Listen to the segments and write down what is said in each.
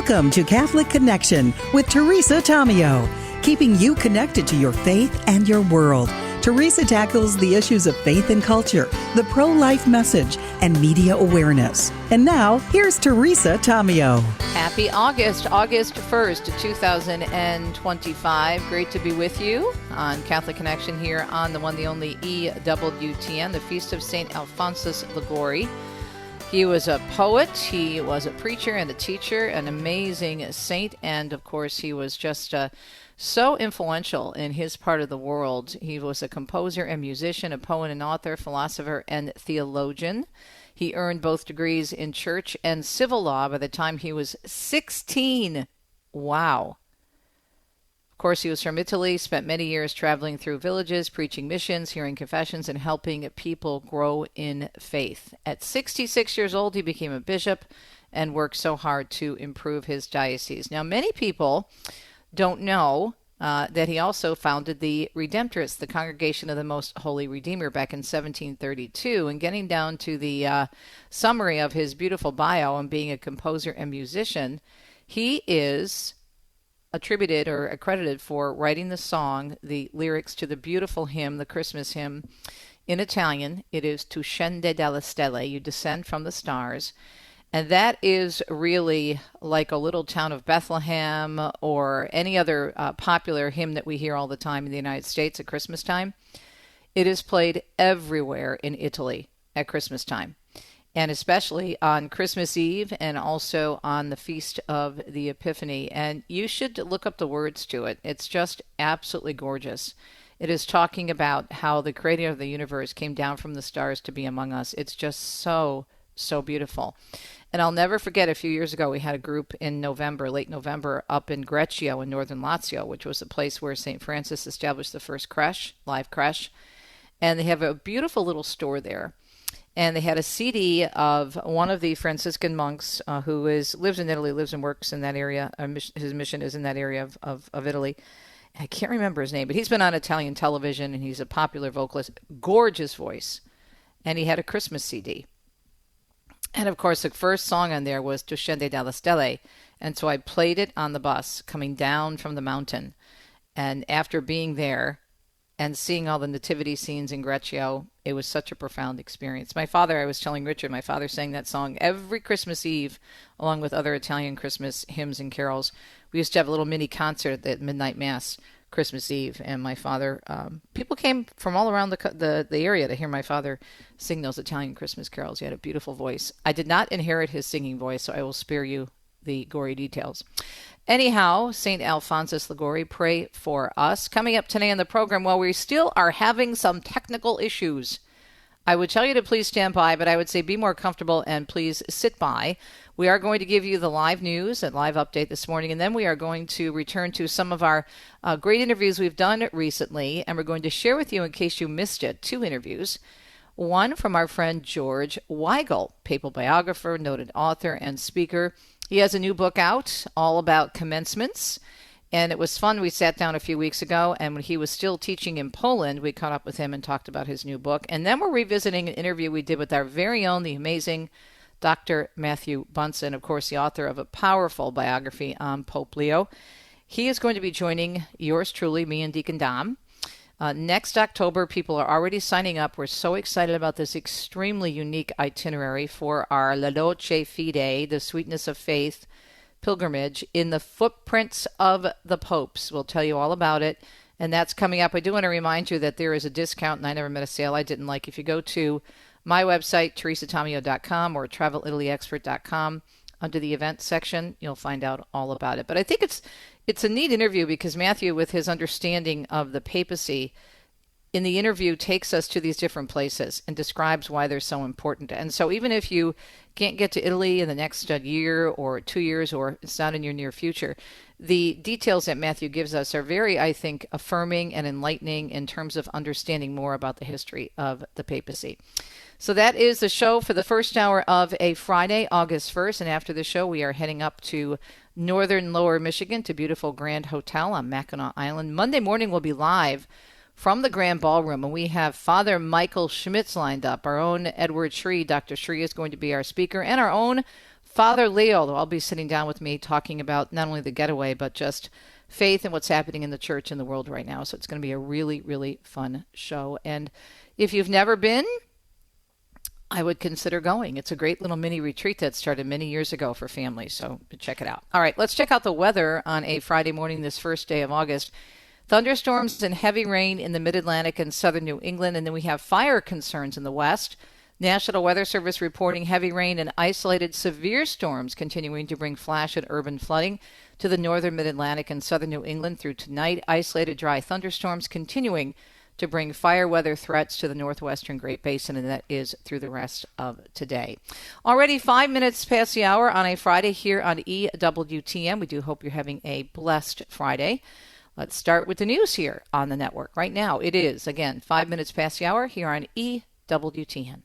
Welcome to Catholic Connection with Teresa Tomeo, keeping you connected to your faith and your world. Teresa tackles the issues of faith and culture, the pro-life message, and media awareness. And now, here's Teresa Tomeo. Happy August 1st, 2025. Great to be with you on Catholic Connection here on the one, the only EWTN, the Feast of St. Alphonsus Liguori. He was a poet, he was a preacher and a teacher, an amazing saint, and of course he was just so influential in his part of the world. He was a composer and musician, a poet and author, philosopher and theologian. He earned both degrees in church and civil law by the time he was 16. Wow. Of course, he was from Italy, spent many years traveling through villages, preaching missions, hearing confessions, and helping people grow in faith. At 66 years old, he became a bishop and worked so hard to improve his diocese. Now, many people don't know that he also founded the Redemptorists, the Congregation of the Most Holy Redeemer, back in 1732. And getting down to the summary of his beautiful bio and being a composer and musician, he is attributed or accredited for writing the song, the lyrics to the beautiful hymn, the Christmas hymn, in Italian. It is Tu scende dalle stelle, you descend from the stars. And that is really like a little town of Bethlehem or any other popular hymn that we hear all the time in the United States at Christmas time. It is played everywhere in Italy at Christmas time, and especially on Christmas Eve and also on the Feast of the Epiphany. And you should look up the words to it. It's just absolutely gorgeous. It is talking about how the creator of the universe came down from the stars to be among us. It's just so beautiful. And I'll never forget, a few years ago, we had a group in November, late November, up in Greccio in northern Lazio, which was a place where St. Francis established the first creche, live creche. And they have a beautiful little store there. And they had a CD of one of the Franciscan monks who lives in Italy, lives and works in that area. His mission is in that area of Italy. I can't remember his name, but he's been on Italian television, and he's a popular vocalist. Gorgeous voice. And he had a Christmas CD. And, of course, the first song on there was Tu scende dalle stelle. And so I played it on the bus coming down from the mountain. And after being there and seeing all the nativity scenes in Greccio, it was such a profound experience. My father, I was telling Richard, my father sang that song every Christmas Eve, along with other Italian Christmas hymns and carols. We used to have a little mini concert at midnight mass Christmas Eve, and my father, people came from all around the area to hear my father sing those Italian Christmas carols. He had a beautiful voice. I did not inherit his singing voice, so I will spare you the gory details. Anyhow, St. Alphonsus Liguori, pray for us. Coming up today on the program, while we still are having some technical issues, I would tell you to please stand by, but I would say be more comfortable and please sit by. We are going to give you the live news and live update this morning, and then we are going to return to some of our great interviews we've done recently, and we're going to share with you, in case you missed it, 2 interviews. One from our friend George Weigel, papal biographer, noted author, and speaker. He has a new book out all about commencements. And it was fun. We sat down a few weeks ago, and when he was still teaching in Poland, we caught up with him and talked about his new book. And then we're revisiting an interview we did with our very own, the amazing Dr. Matthew Bunson, of course, the author of a powerful biography on Pope Leo. He is going to be joining yours truly, me and Deacon Dom. Next October, people are already signing up. We're so excited about this extremely unique itinerary for our La Dolce Fide, the Sweetness of Faith, pilgrimage in the footprints of the popes. We'll tell you all about it, and that's coming up. I do want to remind you that there is a discount, and I never met a sale I didn't like. If you go to my website, teresatomeo.com or travelitalyexpert.com, under the events section, you'll find out all about it. But I think it's a neat interview because Matthew, with his understanding of the papacy, in the interview takes us to these different places and describes why they're so important. And so even if you can't get to Italy in the next year or 2 years, or it's not in your near future, the details that Matthew gives us are very, I think, affirming and enlightening in terms of understanding more about the history of the papacy. So that is the show for the first hour of a Friday, August 1st. And after the show, we are heading up to northern Lower Michigan to beautiful Grand Hotel on Mackinac Island. Monday morning, we'll be live from the Grand Ballroom, and we have Father Michael Schmitz lined up. Our own Edward Shree, Dr. Shree, is going to be our speaker, and our own Father Leo, I'll be sitting down with me talking about not only the getaway, but just faith and what's happening in the church and the world right now. So it's going to be a really, really fun show. And if you've never been, I would consider going. It's a great little mini retreat that started many years ago for families, so check it out. All right, let's check out the weather on a Friday morning, this first day of August. Thunderstorms and heavy rain in the mid-Atlantic and southern New England, and then we have fire concerns in the west. National Weather Service reporting heavy rain and isolated severe storms continuing to bring flash and urban flooding to the northern mid-Atlantic and southern New England through tonight. Isolated dry thunderstorms continuing to bring fire weather threats to the northwestern Great Basin, and that is through the rest of today. Already 5 minutes past the hour on a Friday here on EWTN. We do hope you're having a blessed Friday. Let's start with the news here on the network. Right now, it is, again, 5 minutes past the hour here on EWTN.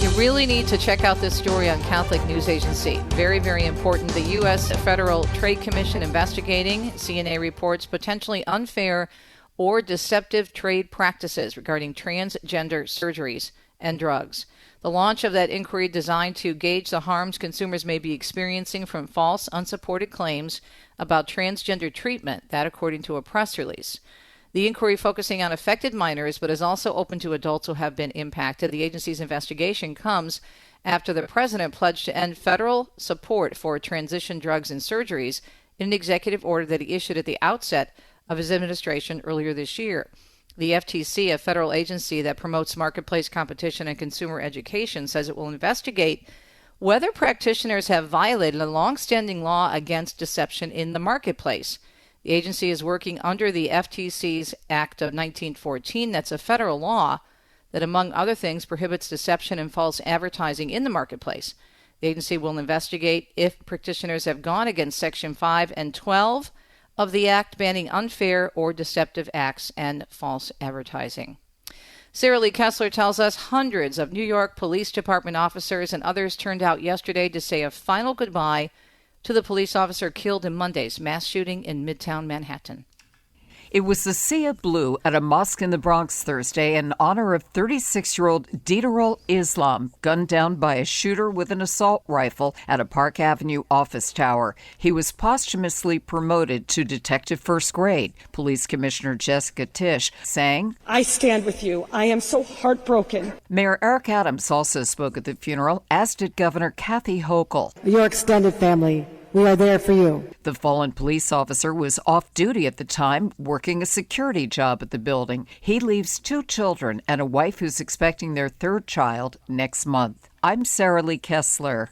You really need to check out this story on Catholic News Agency. Very, very important. The U.S. Federal Trade Commission investigating, CNA reports, potentially unfair or deceptive trade practices regarding transgender surgeries and drugs. The launch of that inquiry designed to gauge the harms consumers may be experiencing from false, unsupported claims about transgender treatment, that according to a press release. The inquiry focusing on affected minors, but is also open to adults who have been impacted. The agency's investigation comes after the president pledged to end federal support for transition drugs and surgeries in an executive order that he issued at the outset of his administration earlier this year. The FTC, a federal agency that promotes marketplace competition and consumer education, says it will investigate whether practitioners have violated a long-standing law against deception in the marketplace. The agency is working under the FTC's Act of 1914. That's a federal law that, among other things, prohibits deception and false advertising in the marketplace. The agency will investigate if practitioners have gone against Section 5 and 12 of the Act banning unfair or deceptive acts and false advertising. Sarah Lee Kessler tells us hundreds of New York Police Department officers and others turned out yesterday to say a final goodbye to the police officer killed in Monday's mass shooting in Midtown Manhattan. It was the sea of blue at a mosque in the Bronx Thursday in honor of 36-year-old Diderol Islam, gunned down by a shooter with an assault rifle at a Park Avenue office tower. He was posthumously promoted to detective first grade. Police Commissioner Jessica Tisch saying, "I stand with you. I am so heartbroken." Mayor Eric Adams also spoke at the funeral, as did Governor Kathy Hochul. Your extended family, we are there for you. The fallen police officer was off duty at the time, working a security job at the building. He leaves 2 children and a wife who's expecting their 3rd child next month. I'm Sarah Lee Kessler.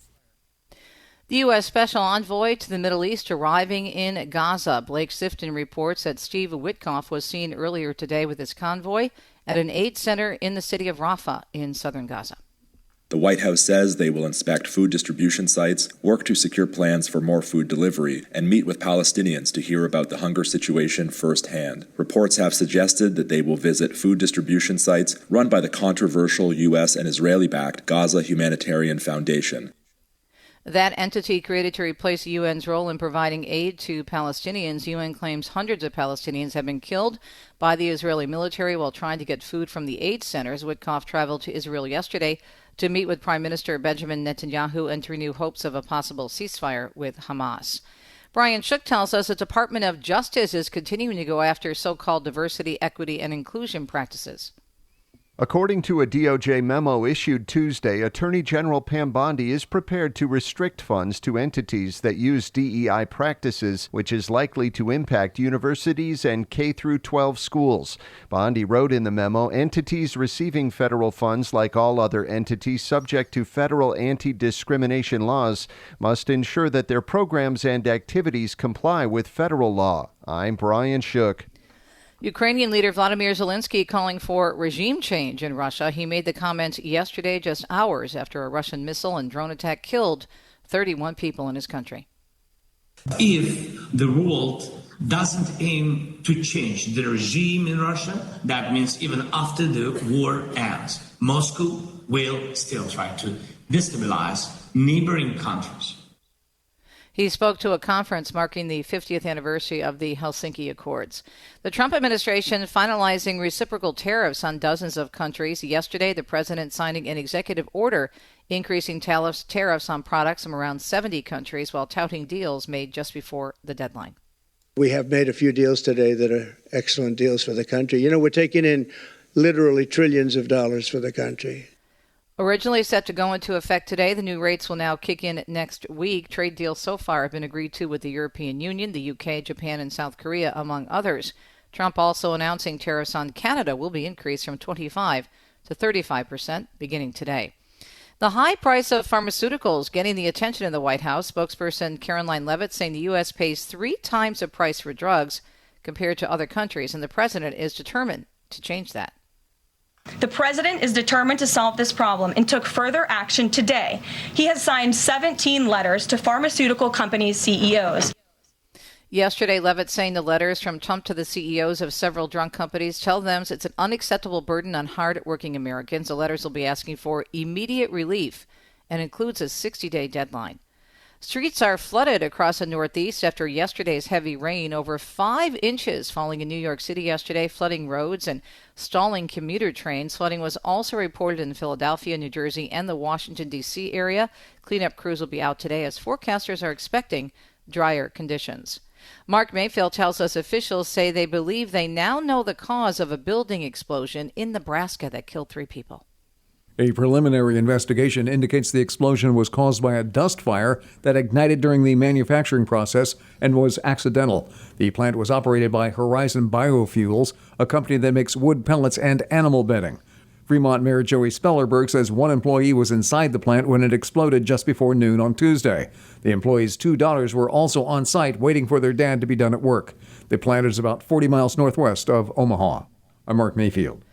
The U.S. Special Envoy to the Middle East arriving in Gaza. Blake Sifton reports that Steve Witkoff was seen earlier today with his convoy at an aid center in the city of Rafah in southern Gaza. The White House says they will inspect food distribution sites, work to secure plans for more food delivery, and meet with Palestinians to hear about the hunger situation firsthand. Reports have suggested that they will visit food distribution sites run by the controversial U.S. and Israeli-backed Gaza Humanitarian Foundation. That entity created to replace the UN's role in providing aid to Palestinians. UN claims hundreds of Palestinians have been killed by the Israeli military while trying to get food from the aid centers. Witkoff traveled to Israel yesterday to meet with Prime Minister Benjamin Netanyahu and to renew hopes of a possible ceasefire with Hamas. Brian Shook tells us the Department of Justice is continuing to go after so-called diversity, equity, and inclusion practices. According to a DOJ memo issued Tuesday, Attorney General Pam Bondi is prepared to restrict funds to entities that use DEI practices, which is likely to impact universities and K-12 schools. Bondi wrote in the memo, entities receiving federal funds, like all other entities subject to federal anti-discrimination laws, must ensure that their programs and activities comply with federal law. I'm Brian Shook. Ukrainian leader Vladimir Zelensky calling for regime change in Russia. He made the comments yesterday, just hours after a Russian missile and drone attack killed 31 people in his country. If the world doesn't aim to change the regime in Russia, that means even after the war ends, Moscow will still try to destabilize neighboring countries. He spoke to a conference marking the 50th anniversary of the Helsinki Accords. The Trump administration finalizing reciprocal tariffs on dozens of countries. Yesterday, the president signing an executive order increasing tariffs on products from around 70 countries while touting deals made just before the deadline. We have made a few deals today that are excellent deals for the country. You know, we're taking in literally trillions of dollars for the country. Originally set to go into effect today, the new rates will now kick in next week. Trade deals so far have been agreed to with the European Union, the UK, Japan, and South Korea, among others. Trump also announcing tariffs on Canada will be increased from 25% to 35% beginning today. The high price of pharmaceuticals getting the attention of the White House. Spokesperson Caroline Leavitt saying the U.S. pays 3 times the price for drugs compared to other countries, and the president is determined to change that. The president is determined to solve this problem and took further action today. He has signed 17 letters to pharmaceutical companies' CEOs. Yesterday, Leavitt saying the letters from Trump to the CEOs of several drug companies tell them it's an unacceptable burden on hard-working Americans. The letters will be asking for immediate relief and includes a 60-day deadline. Streets are flooded across the Northeast after yesterday's heavy rain. Over 5 inches falling in New York City yesterday, flooding roads and stalling commuter trains. Flooding was also reported in Philadelphia, New Jersey, and the Washington, D.C. area. Cleanup crews will be out today as forecasters are expecting drier conditions. Mark Mayfield tells us officials say they believe they now know the cause of a building explosion in Nebraska that killed 3 people. A preliminary investigation indicates the explosion was caused by a dust fire that ignited during the manufacturing process and was accidental. The plant was operated by Horizon Biofuels, a company that makes wood pellets and animal bedding. Fremont Mayor Joey Spellerberg says 1 employee was inside the plant when it exploded just before noon on Tuesday. The employee's 2 daughters were also on site waiting for their dad to be done at work. The plant is about 40 miles northwest of Omaha. I'm Mark Mayfield.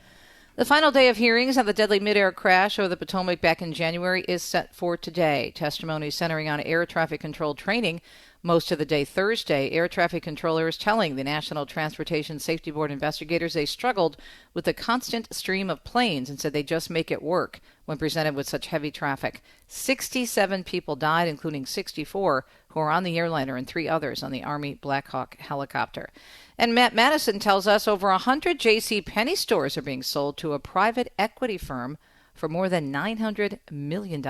The final day of hearings on the deadly midair crash over the Potomac back in January is set for today. Testimony centering on air traffic control training most of the day Thursday. Air traffic controllers telling the National Transportation Safety Board investigators they struggled with the constant stream of planes and said they just make it work when presented with such heavy traffic. 67 people died, including 64 who are on the airliner and 3 others on the Army Black Hawk helicopter. And Matt Madison tells us over 100 J.C. Penney stores are being sold to a private equity firm for more than $900 million.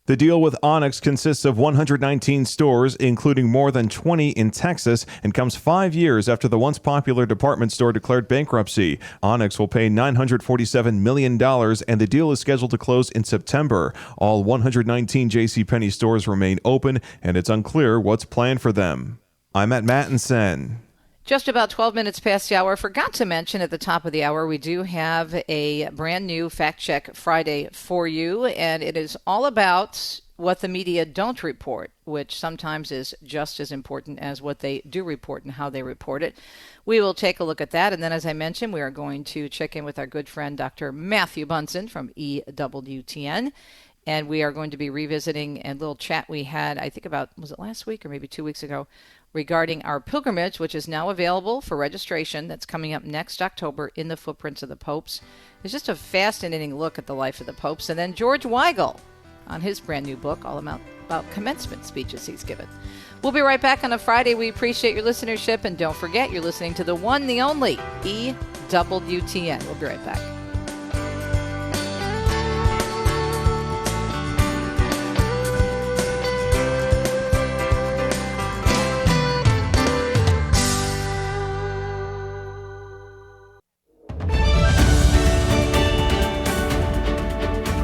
The deal with Onyx consists of 119 stores, including more than 20 in Texas, and comes 5 years after the once popular department store declared bankruptcy. Onyx will pay $947 million, and the deal is scheduled to close in September. All 119 JCPenney stores remain open, and it's unclear what's planned for them. I'm at Mattinson. Just about 12 minutes past the hour. Forgot to mention at the top of the hour, we do have a brand new Fact Check Friday for you, and it is all about what the media don't report, which sometimes is just as important as what they do report and how they report it. We will take a look at that, and then as I mentioned, we are going to check in with our good friend Dr. Matthew Bunson from EWTN, and we are going to be revisiting a little chat we had, I think about, was it last week or maybe 2 weeks ago, regarding our pilgrimage, which is now available for registration. That's coming up next October in the Footprints of the Popes. It's just a fascinating look at the life of the popes. And then George Weigel on his brand new book, all about commencement speeches he's given. We'll be right back on a Friday. We appreciate your listenership. And don't forget, you're listening to the one, the only EWTN. We'll be right back.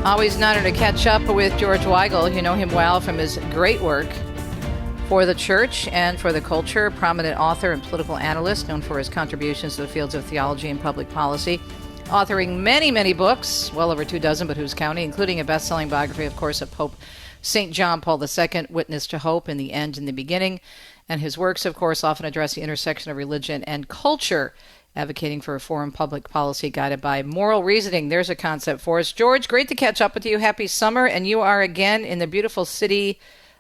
Always an honor to catch up with George Weigel. You know him well from his great work for the church and for the culture. Prominent author and political analyst known for his contributions to the fields of theology and public policy. Authoring many, many books, well over 24, but who's counting, including a best-selling biography, of course, of Pope St. John Paul II, Witness to Hope in the End and the Beginning. And his works, of course, often address the intersection of religion and culture, advocating for reform public policy guided by moral reasoning. There's a concept for us. George, great to catch up with you. Happy summer. And you are again in the beautiful city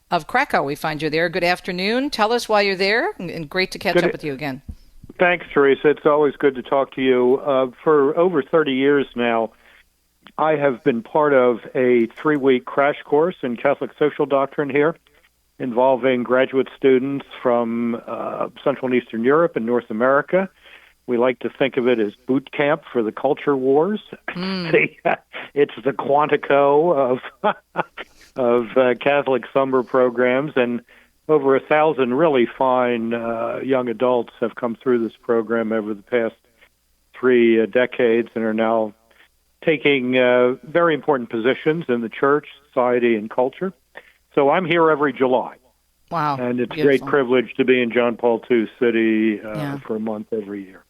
of Krakow. We find you there. Good afternoon. Tell us why you're there, and great to catch up with you again. Thanks, Teresa. It's always good to talk to you. For over 30 years now, I have been part of a 3-week crash course in Catholic social doctrine here. involving graduate students from Central and Eastern Europe and North America. We like to think of it as boot camp for the culture wars. It's the Quantico of Catholic summer programs, and over 1,000 really fine young adults have come through this program over the past 3 decades and are now taking very important positions in the church, society, and culture. So I'm here every July. Wow. And it's a beautiful. great privilege to be in John Paul II City for a month every year.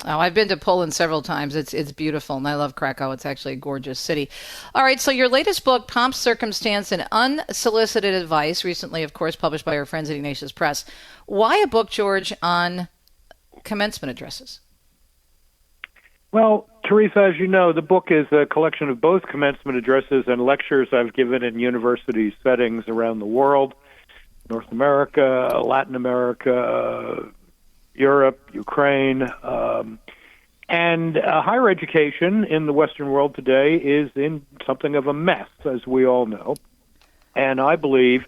Oh, I've been to Poland several times. It's beautiful, and I love Krakow. It's actually a gorgeous city. All right, so your latest book, Pomp, Circumstance, and Unsolicited Advice, recently, of course, published by our friends at Ignatius Press. Why a book, George, on commencement addresses? Well, Teresa, as you know, the book is a collection of both commencement addresses and lectures I've given in university settings around the world, North America, Latin America, Europe, Ukraine, and higher education in the Western world today is in something of a mess, as we all know. And I believe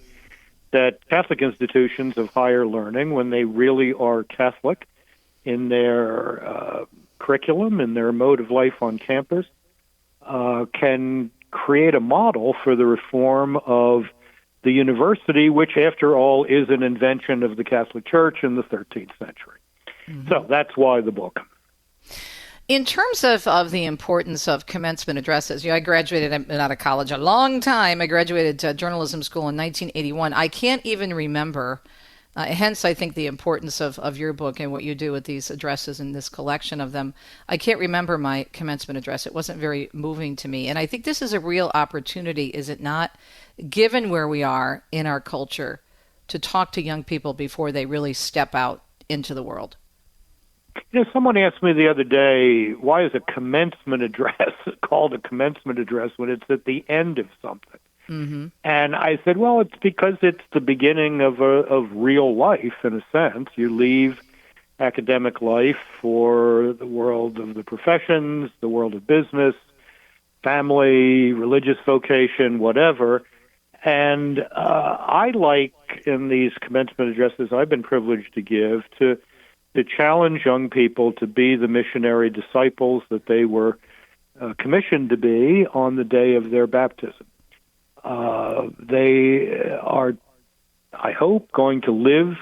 that Catholic institutions of higher learning, when they really are Catholic in their curriculum and their mode of life on campus, can create a model for the reform of the university, which, after all, is an invention of the Catholic Church in the 13th century. Mm-hmm. So that's why the book. In terms of the importance of commencement addresses, I graduated out of college a long time. I graduated journalism school in 1981. I can't even remember, hence I think the importance of your book and what you do with these addresses and this collection of them. I can't remember my commencement address. It wasn't very moving to me. And I think this is a real opportunity, is it not, given where we are in our culture, to talk to young people before they really step out into the world. You know, someone asked me the other day, why is a commencement address called a commencement address when it's at the end of something? Mm-hmm. And I said, well, it's because it's the beginning of real life, in a sense. You leave academic life for the world of the professions, the world of business, family, religious vocation, whatever. And I like, in these commencement addresses I've been privileged to give, to challenge young people to be the missionary disciples that they were commissioned to be on the day of their baptism. They are, I hope, going to live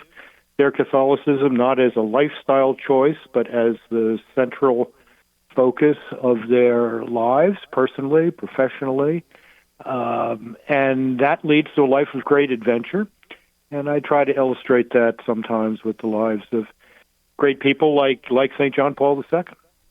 their Catholicism not as a lifestyle choice, but as the central focus of their lives, personally, professionally. And that leads to a life of great adventure. And I try to illustrate that sometimes with the lives of great people like St. John Paul II.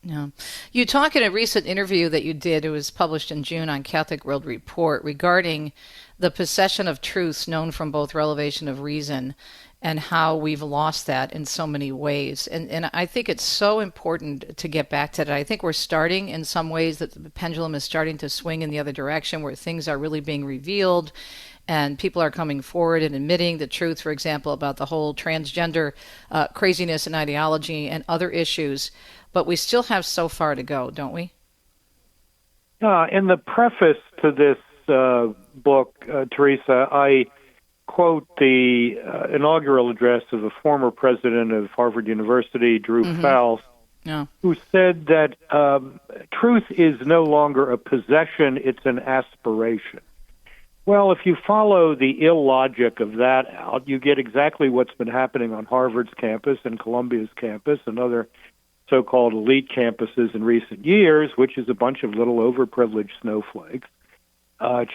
Yeah. You talk in a recent interview that you did, it was published in June on Catholic World Report, regarding the possession of truths known from both revelation of reason and how we've lost that in so many ways. And I think it's so important to get back to that. I think we're starting in some ways that the pendulum is starting to swing in the other direction, where things are really being revealed and people are coming forward and admitting the truth, for example, about the whole transgender craziness and ideology and other issues. But we still have so far to go, don't we? In the preface to this book, Teresa, I quote the inaugural address of the former president of Harvard University, Drew Fals, who said that truth is no longer a possession, it's an aspiration. Well, if you follow the illogic of that out, you get exactly what's been happening on Harvard's campus and Columbia's campus and other so-called elite campuses in recent years, which is a bunch of little overprivileged snowflakes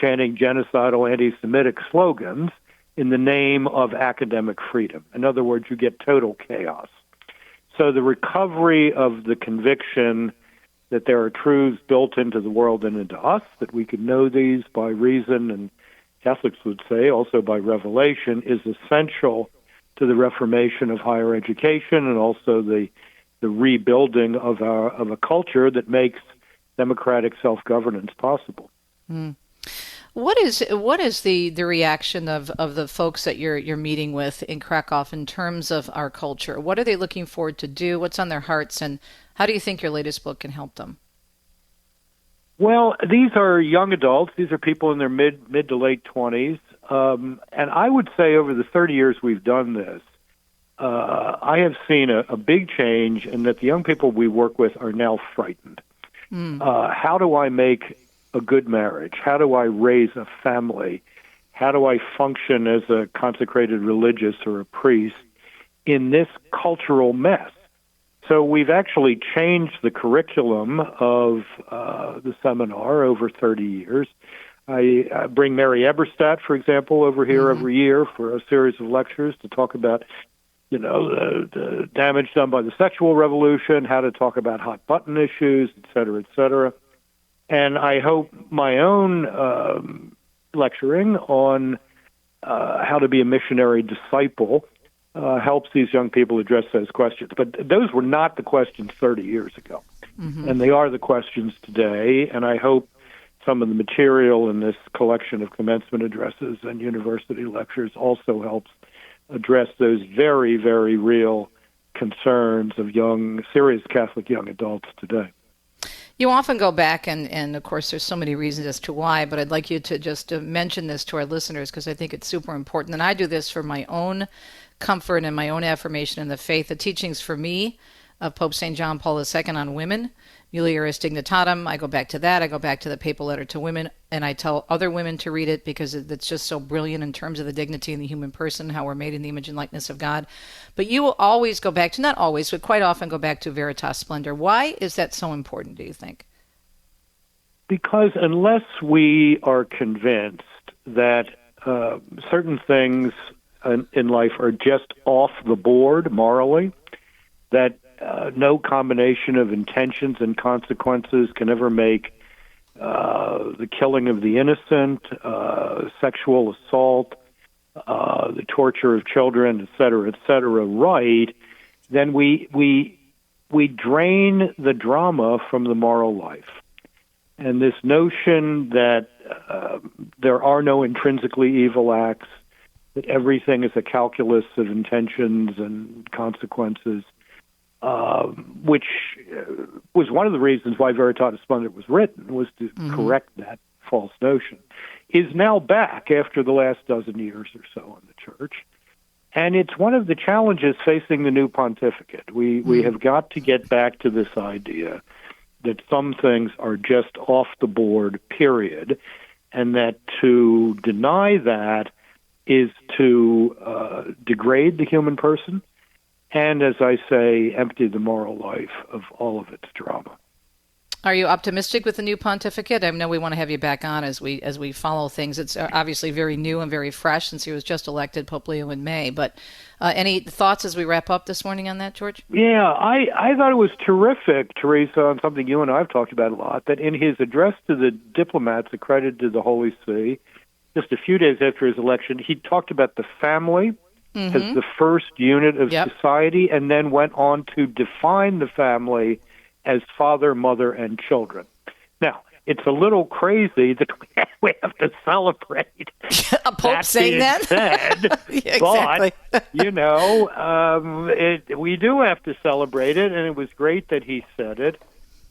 chanting genocidal anti-Semitic slogans in the name of academic freedom. In other words, you get total chaos. So the recovery of the conviction that there are truths built into the world and into us, that we can know these by reason, and Catholics would say also by revelation, is essential to the reformation of higher education and also the rebuilding of a culture that makes democratic self-governance possible. Mm. What is the reaction of the folks that you're meeting with in Krakow in terms of our culture? What are they looking forward to do? What's on their hearts, and how do you think your latest book can help them? Well, these are young adults. These are people in their mid to late 20s. And I would say over the 30 years we've done this, I have seen a big change in that the young people we work with are now frightened. How do I make a good marriage? How do I raise a family? How do I function as a consecrated religious or a priest in this cultural mess? So we've actually changed the curriculum of the seminar over 30 years. I bring Mary Eberstadt, for example, over here every year for a series of lectures to talk about, the damage done by the sexual revolution, how to talk about hot button issues, et cetera, et cetera. And I hope my own lecturing on how to be a missionary disciple helps these young people address those questions. But those were not the questions 30 years ago. And they are the questions today. And I hope some of the material in this collection of commencement addresses and university lectures also helps address those very, very real concerns of serious Catholic young adults today. You often go back, and of course there's so many reasons as to why, but I'd like you to just mention this to our listeners because I think it's super important. And I do this for my own comfort and my own affirmation in the faith. The teachings for me of Pope St. John Paul II on women, Mulieris Dignitatem, I go back to that. I go back to the papal letter to women, and I tell other women to read it because it's just so brilliant in terms of the dignity in the human person, how we're made in the image and likeness of God. But you will always go back to, not always, but quite often go back to Veritas Splendor. Why is that so important, do you think? Because unless we are convinced that certain things in life are just off the board morally, that no combination of intentions and consequences can ever make the killing of the innocent, sexual assault, the torture of children, et cetera, right, then we drain the drama from the moral life. And this notion that there are no intrinsically evil acts, that everything is a calculus of intentions and consequences, which was one of the reasons why Veritatis Splendor was written, was to correct that false notion, is now back after the last dozen years or so in the Church. And it's one of the challenges facing the new pontificate. We have got to get back to this idea that some things are just off the board, period, and that to deny that is to degrade the human person and, as I say, empty the moral life of all of its drama. Are you optimistic with the new pontificate? I know we want to have you back on as we follow things. It's obviously very new and very fresh since he was just elected, Pope Leo, in May. But any thoughts as we wrap up this morning on that, George? Yeah, I thought it was terrific, Teresa, on something you and I have talked about a lot, that in his address to the diplomats accredited to the Holy See, just a few days after his election, he talked about the family as the first unit of society, and then went on to define the family as father, mother, and children. Now, it's a little crazy that we have to celebrate a pope saying that. Said, yeah, exactly. But, we do have to celebrate it, and it was great that he said it.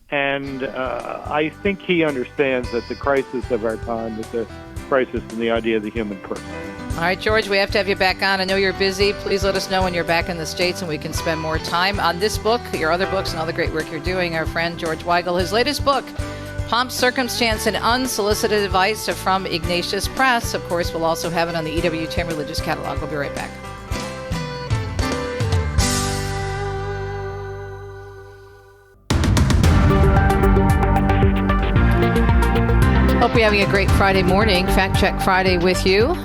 And I think he understands that the crisis of our time is a crisis in the idea of the human person. All right, George, we have to have you back on. I know you're busy. Please let us know when you're back in the States and we can spend more time on this book, your other books, and all the great work you're doing. Our friend George Weigel, his latest book, Pomp, Circumstance, and Unsolicited Advice from Ignatius Press. Of course, we'll also have it on the EWTN Religious Catalog. We'll be right back. Hope you're having a great Friday morning. Fact Check Friday with you.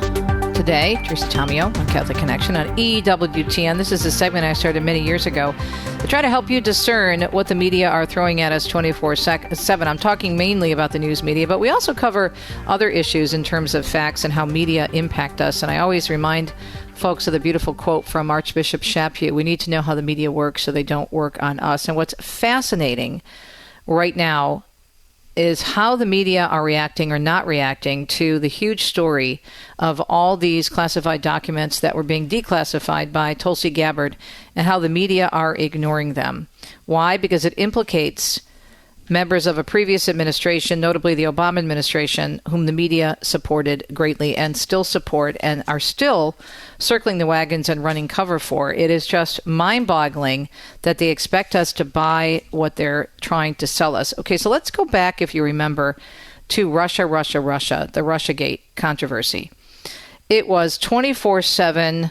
Today, Teresa Tomeo on Catholic Connection on EWTN. This is a segment I started many years ago to try to help you discern what the media are throwing at us 24/7. I'm talking mainly about the news media, but we also cover other issues in terms of facts and how media impact us. And I always remind folks of the beautiful quote from Archbishop Chaput: we need to know how the media works so they don't work on us. And what's fascinating right now is how the media are reacting or not reacting to the huge story of all these classified documents that were being declassified by Tulsi Gabbard, and how the media are ignoring them. Why? Because it implicates members of a previous administration, notably the Obama administration, whom the media supported greatly and still support and are still circling the wagons and running cover for. It is just mind-boggling that they expect us to buy what they're trying to sell us. Okay, so let's go back, if you remember, to Russia, the Russiagate controversy. It was 24/7,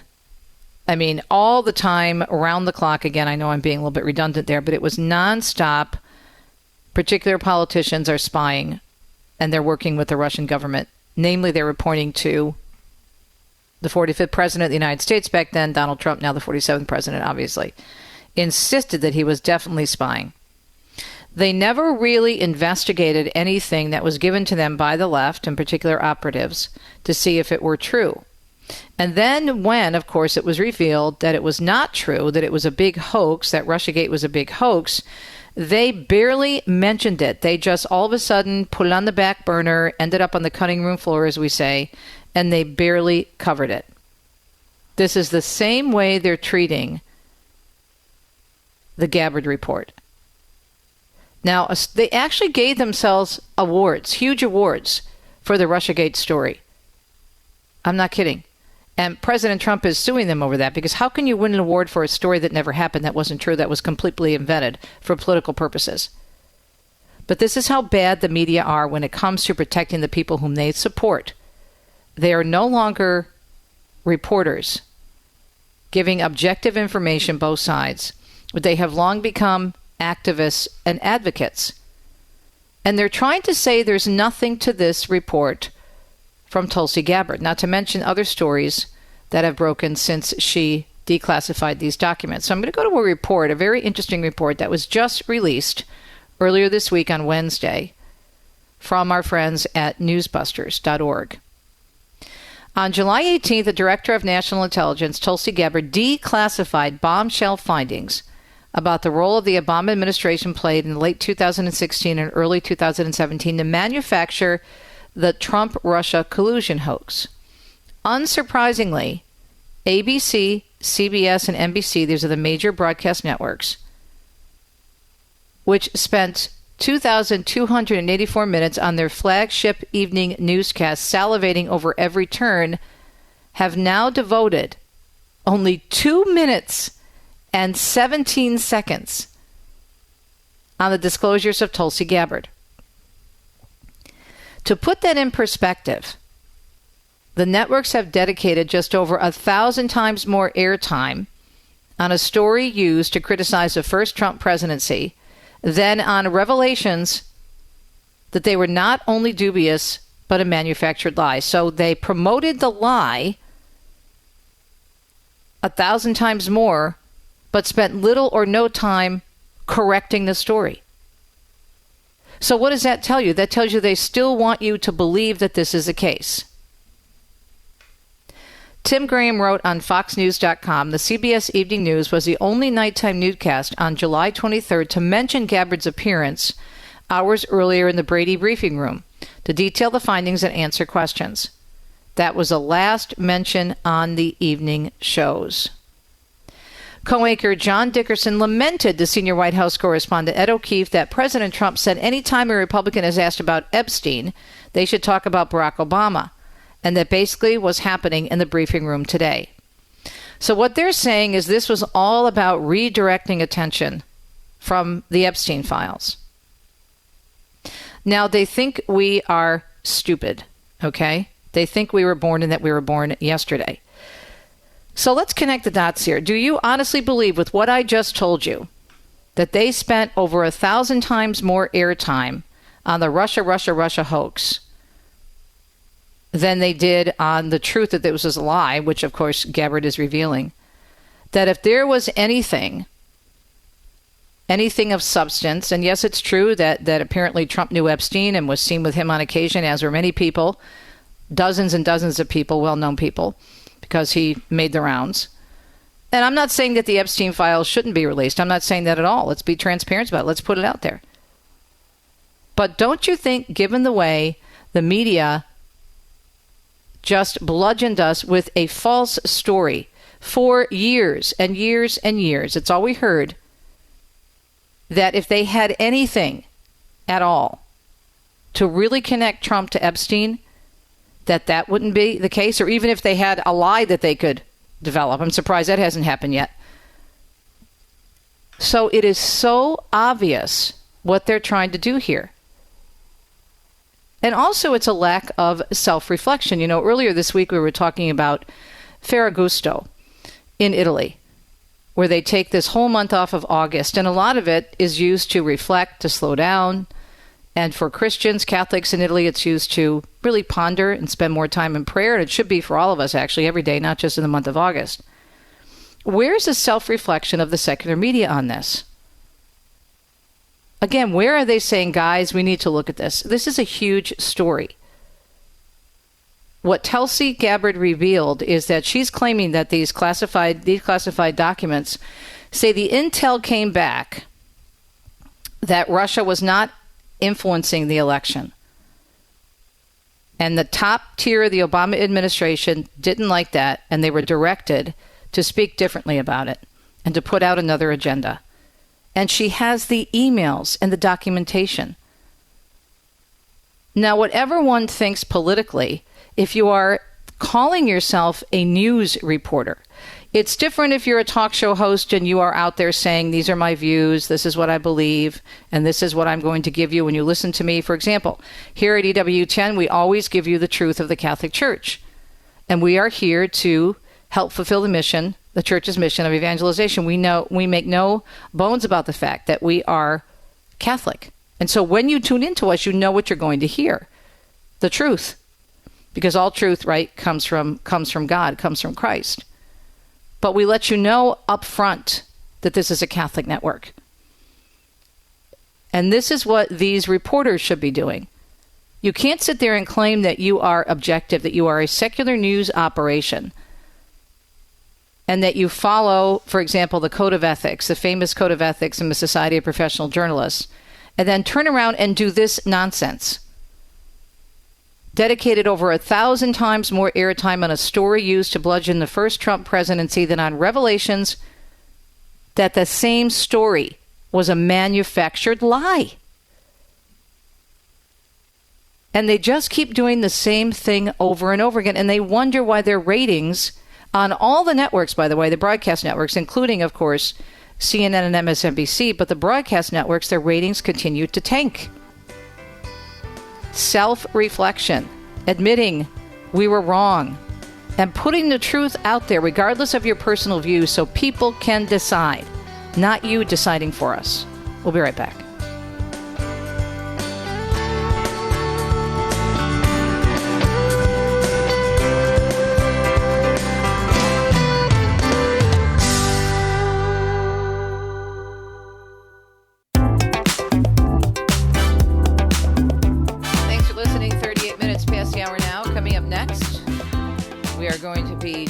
all the time, around the clock. Again, I know I'm being a little bit redundant there, but it was nonstop. Particular politicians are spying, and they're working with the Russian government. Namely, they were pointing to the 45th president of the United States back then, Donald Trump, now the 47th president, obviously, insisted that he was definitely spying. They never really investigated anything that was given to them by the left, in particular operatives, to see if it were true. And then when, of course, it was revealed that it was not true, that it was a big hoax, that Russiagate was a big hoax, they barely mentioned it. They just all of a sudden put it on the back burner, ended up on the cutting room floor, as we say, and they barely covered it. This is the same way they're treating the Gabbard report. Now, they actually gave themselves awards, huge awards, for the Russiagate story. I'm not kidding. And President Trump is suing them over that, because how can you win an award for a story that never happened, that wasn't true, that was completely invented for political purposes? But this is how bad the media are when it comes to protecting the people whom they support. They are no longer reporters giving objective information, both sides, but they have long become activists and advocates. And they're trying to say there's nothing to this report from Tulsi Gabbard, not to mention other stories that have broken since she declassified these documents. So I'm going to go to a report, a very interesting report that was just released earlier this week on Wednesday from our friends at newsbusters.org. On July 18th, the Director of National Intelligence, Tulsi Gabbard, declassified bombshell findings about the role of the Obama administration played in late 2016 and early 2017 to manufacture the Trump-Russia collusion hoax. Unsurprisingly, ABC, CBS, and NBC, these are the major broadcast networks, which spent 2,284 minutes on their flagship evening newscast salivating over every turn, have now devoted only 2 minutes and 17 seconds on the disclosures of Tulsi Gabbard. To put that in perspective, the networks have dedicated just over 1,000 times more airtime on a story used to criticize the first Trump presidency than on revelations that they were not only dubious, but a manufactured lie. So they promoted the lie 1,000 times more, but spent little or no time correcting the story. So what does that tell you? That tells you they still want you to believe that this is the case. Tim Graham wrote on FoxNews.com, the CBS Evening News was the only nighttime newscast on July 23rd to mention Gabbard's appearance hours earlier in the Brady briefing room to detail the findings and answer questions. That was the last mention on the evening shows. Co-anchor John Dickerson lamented to senior White House correspondent Ed O'Keefe that President Trump said any time a Republican is asked about Epstein, they should talk about Barack Obama, and that basically was happening in the briefing room today. So what they're saying is this was all about redirecting attention from the Epstein files. Now, they think we are stupid, okay? They think we were born and that we were born yesterday. So let's connect the dots here. Do you honestly believe, with what I just told you, that they spent over 1,000 times more airtime on the Russia hoax than they did on the truth that this was a lie, which, of course, Gabbard is revealing? That if there was anything of substance, and yes, it's true that apparently Trump knew Epstein and was seen with him on occasion, as were many people, dozens and dozens of people, well-known people, because he made the rounds. And I'm not saying that the Epstein files shouldn't be released. I'm not saying that at all. Let's be transparent about it. Let's put it out there. But don't you think, given the way the media just bludgeoned us with a false story for years and years and years, it's all we heard, that if they had anything at all to really connect Trump to Epstein, that wouldn't be the case, or even if they had a lie that they could develop. I'm surprised that hasn't happened yet. So it is so obvious what they're trying to do here. And also it's a lack of self-reflection. You know, earlier this week we were talking about Ferragosto in Italy, where they take this whole month off of August, and a lot of it is used to reflect, to slow down. And for Christians, Catholics in Italy, it's used to really ponder and spend more time in prayer. And it should be for all of us, actually, every day, not just in the month of August. Where's the self-reflection of the secular media on this? Again, where are they saying, guys, we need to look at this? This is a huge story. What Tulsi Gabbard revealed is that she's claiming that these declassified documents say the intel came back that Russia was not influencing the election. And the top tier of the Obama administration didn't like that, and they were directed to speak differently about it and to put out another agenda. And she has the emails and the documentation. Now, whatever one thinks politically, if you are calling yourself a news reporter, it's different if you're a talk show host and you are out there saying, these are my views, this is what I believe, and this is what I'm going to give you when you listen to me. For example, here at EWTN, we always give you the truth of the Catholic Church. And we are here to help fulfill the mission, the Church's mission of evangelization. We make no bones about the fact that we are Catholic. And so when you tune into us, you know what you're going to hear. The truth. Because all truth, right, comes from God, comes from Christ. But we let you know up front that this is a Catholic network. And this is what these reporters should be doing. You can't sit there and claim that you are objective, that you are a secular news operation, and that you follow, for example, the Code of Ethics, the famous Code of Ethics in the Society of Professional Journalists, and then turn around and do this nonsense. Dedicated over 1,000 times more airtime on a story used to bludgeon the first Trump presidency than on revelations that the same story was a manufactured lie. And they just keep doing the same thing over and over again. And they wonder why their ratings on all the networks, by the way, the broadcast networks, including, of course, CNN and MSNBC, but the broadcast networks, their ratings continue to tank. Self-reflection, admitting we were wrong, and putting the truth out there regardless of your personal views so people can decide, not you deciding for us. We'll be right back.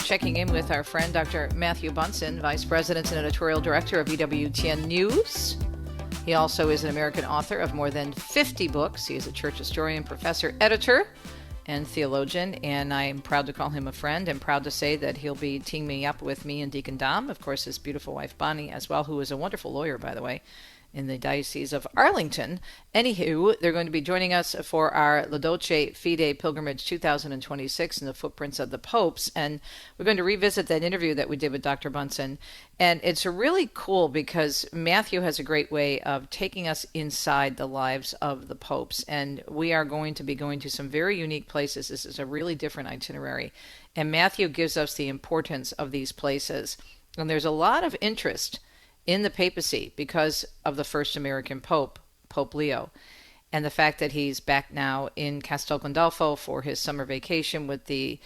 Checking in with our friend, Dr. Matthew Bunson, Vice President and Editorial Director of EWTN News. He also is an American author of more than 50 books. He is a church historian, professor, editor, and theologian, and I'm proud to call him a friend and proud to say that he'll be teaming up with me and Deacon Dom, of course, his beautiful wife Bonnie as well, who is a wonderful lawyer, by the way, in the Diocese of Arlington. Anywho, they're going to be joining us for our La Dolce Fide Pilgrimage 2026 in the footprints of the popes. And we're going to revisit that interview that we did with Dr. Bunson. And it's really cool because Matthew has a great way of taking us inside the lives of the popes. And we are going to be going to some very unique places. This is a really different itinerary. And Matthew gives us the importance of these places. And there's a lot of interest in the papacy because of the first American Pope, Pope Leo, and the fact that he's back now in Castel Gandolfo for his summer vacation with the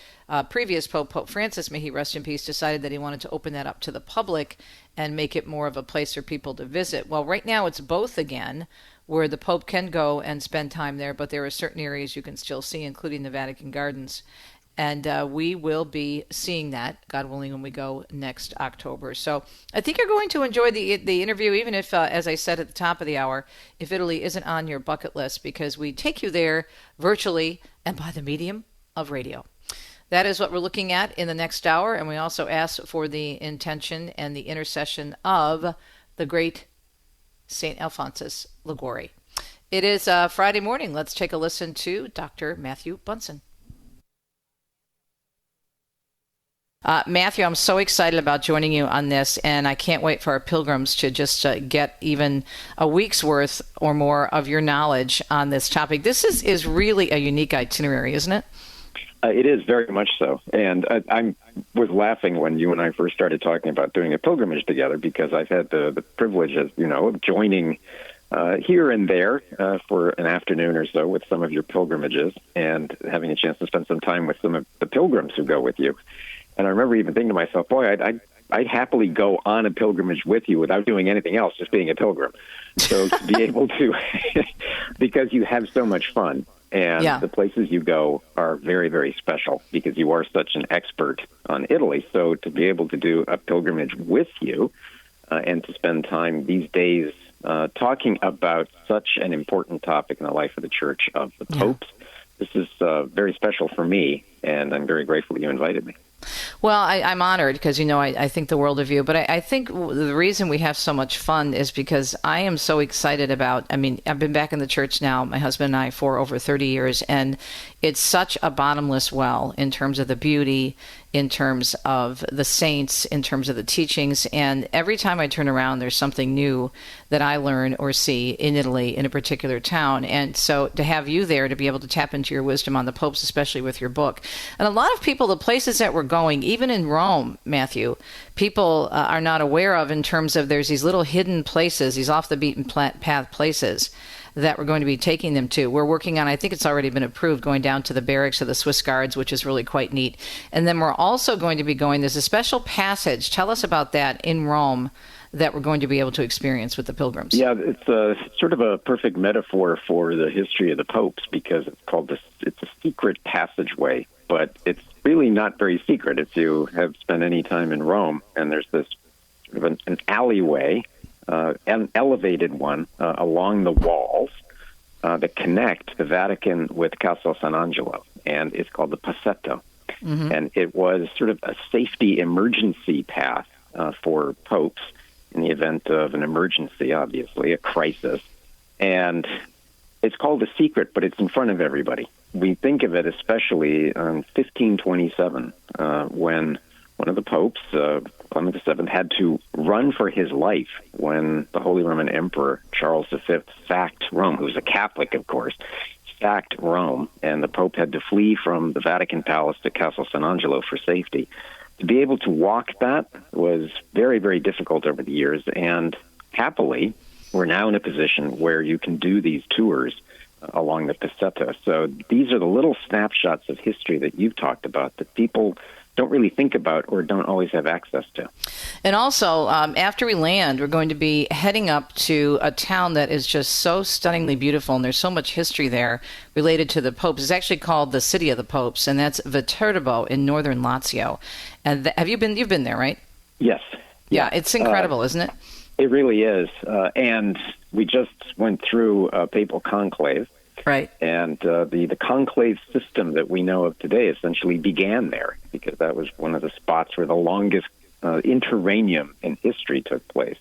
previous Pope, Pope Francis, may he rest in peace, decided that he wanted to open that up to the public and make it more of a place for people to visit. Well, right now it's both again, where the Pope can go and spend time there, but there are certain areas you can still see, including the Vatican Gardens. And we will be seeing that, God willing, when we go next October. So I think you're going to enjoy the interview, even if, as I said at the top of the hour, if Italy isn't on your bucket list, because we take you there virtually and by the medium of radio. That is what we're looking at in the next hour. And we also ask for the intention and the intercession of the great St. Alphonsus Liguori. It is Friday morning. Let's take a listen to Dr. Matthew Bunson. Matthew, I'm so excited about joining you on this, and I can't wait for our pilgrims to just get even a week's worth or more of your knowledge on this topic. This is really a unique itinerary, isn't it? It is very much so. And I was laughing when you and I first started talking about doing a pilgrimage together, because I've had the privilege, as you know, of joining here and there for an afternoon or so with some of your pilgrimages and having a chance to spend some time with some of the pilgrims who go with you. And I remember even thinking to myself, boy, I'd happily go on a pilgrimage with you without doing anything else, just being a pilgrim. So to be able to, because you have so much fun, and the places you go are very, very special because you are such an expert on Italy. So to be able to do a pilgrimage with you and to spend time these days talking about such an important topic in the life of the Church of the popes, this is very special for me, and I'm very grateful that you invited me. Well, I'm honored because, you know, I think the world of you. But I think the reason we have so much fun is because I am so excited about, I mean, I've been back in the church now, my husband and I, for over 30 years. And it's such a bottomless well in terms of the beauty, in terms of the saints, in terms of the teachings. And every time I turn around, there's something new that I learn or see in Italy, in a particular town. And so to have you there to be able to tap into your wisdom on the popes, especially with your book. And a lot of people, the places that we're going, even in Rome, Matthew, people are not aware of in terms of there's these little hidden places, these off the beaten path places that we're going to be taking them to. We're working on, I think it's already been approved, going down to the barracks of the Swiss Guards, which is really quite neat. And then we're also going to be going, there's a special passage, tell us about that, in Rome, that we're going to be able to experience with the pilgrims. Yeah, it's sort of a perfect metaphor for the history of the popes, because it's a secret passageway, but it's really not very secret if you have spent any time in Rome. And there's this sort of an alleyway, an elevated one along the walls that connect the Vatican with Castel San Angelo, and it's called the Passetto. Mm-hmm. And it was sort of a safety emergency path for popes in the event of an emergency, obviously, a crisis. And it's called a secret, but it's in front of everybody. We think of it especially in 1527, when one of the popes, Clement VII, had to run for his life when the Holy Roman Emperor Charles V sacked Rome, who was a Catholic, of course, sacked Rome, and the Pope had to flee from the Vatican Palace to Castel San Angelo for safety. To be able to walk that was very, very difficult over the years, and happily, we're now in a position where you can do these tours along the Passetto. So these are the little snapshots of history that you've talked about that people don't really think about or don't always have access to. And also, after we land, we're going to be heading up to a town that is just so stunningly beautiful, and there's so much history there related to the popes. It's actually called the City of the Popes, and that's Viterbo in northern Lazio. And you've been there, right? Yes. Yeah, it's incredible, isn't it? It really is. And we just went through a papal conclave. Right. And the conclave system that we know of today essentially began there, because that was one of the spots where the longest interregnum in history took place.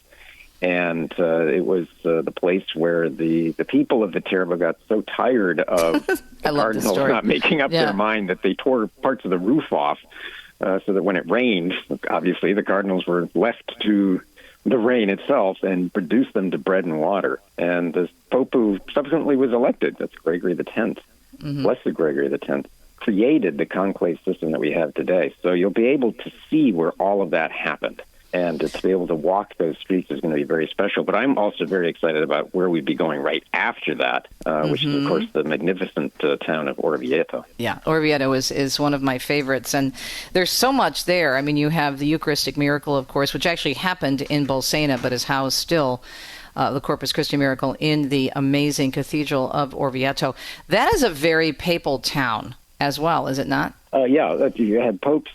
And it was the place where the people of Viterbo got so tired of the cardinals not making up their mind that they tore parts of the roof off so that when it rained, obviously the cardinals were left to the rain itself and reduced them to bread and water. And the Pope who subsequently was elected, that's Gregory X, Blessed Gregory X, created the conclave system that we have today. So you'll be able to see where all of that happened. And to be able to walk those streets is going to be very special. But I'm also very excited about where we'd be going right after that, which is, of course, the magnificent town of Orvieto. Yeah, Orvieto is one of my favorites. And there's so much there. I mean, you have the Eucharistic miracle, of course, which actually happened in Bolsena, but is housed still, the Corpus Christi miracle, in the amazing Cathedral of Orvieto. That is a very papal town as well, is it not? Yeah, you had popes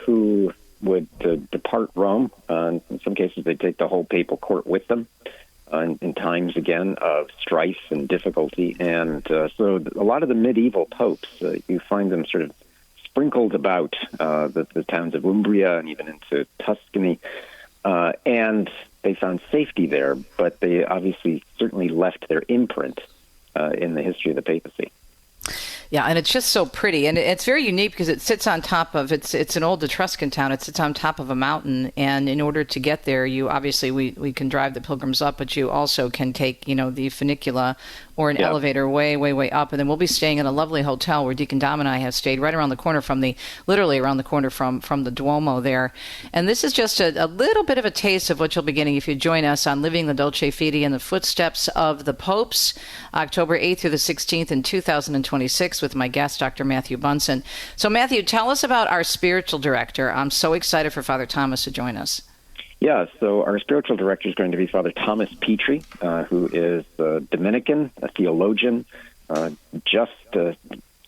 who would depart Rome. In some cases, they take the whole papal court with them in times, again, of strife and difficulty. And so a lot of the medieval popes, you find them sort of sprinkled about the towns of Umbria and even into Tuscany. And they found safety there, but they obviously certainly left their imprint in the history of the papacy. Yeah, and it's just so pretty, and it's very unique because it sits on top of it's an old Etruscan town. It sits on top of a mountain, and in order to get there, you obviously we can drive the pilgrims up, but you also can take the funicula or an elevator way up, and then we'll be staying in a lovely hotel where Deacon Dom and I have stayed right around the corner literally around the corner from the Duomo there. And this is just a little bit of a taste of what you'll be getting if you join us on Living the Dolce Fide in the Footsteps of the Popes, October 8th through the 16th in 2026 with my guest, Dr. Matthew Bunson. So Matthew, tell us about our spiritual director. I'm so excited for Father Thomas to join us. Yeah, so our spiritual director is going to be Father Thomas Petri, who is a Dominican, a theologian, just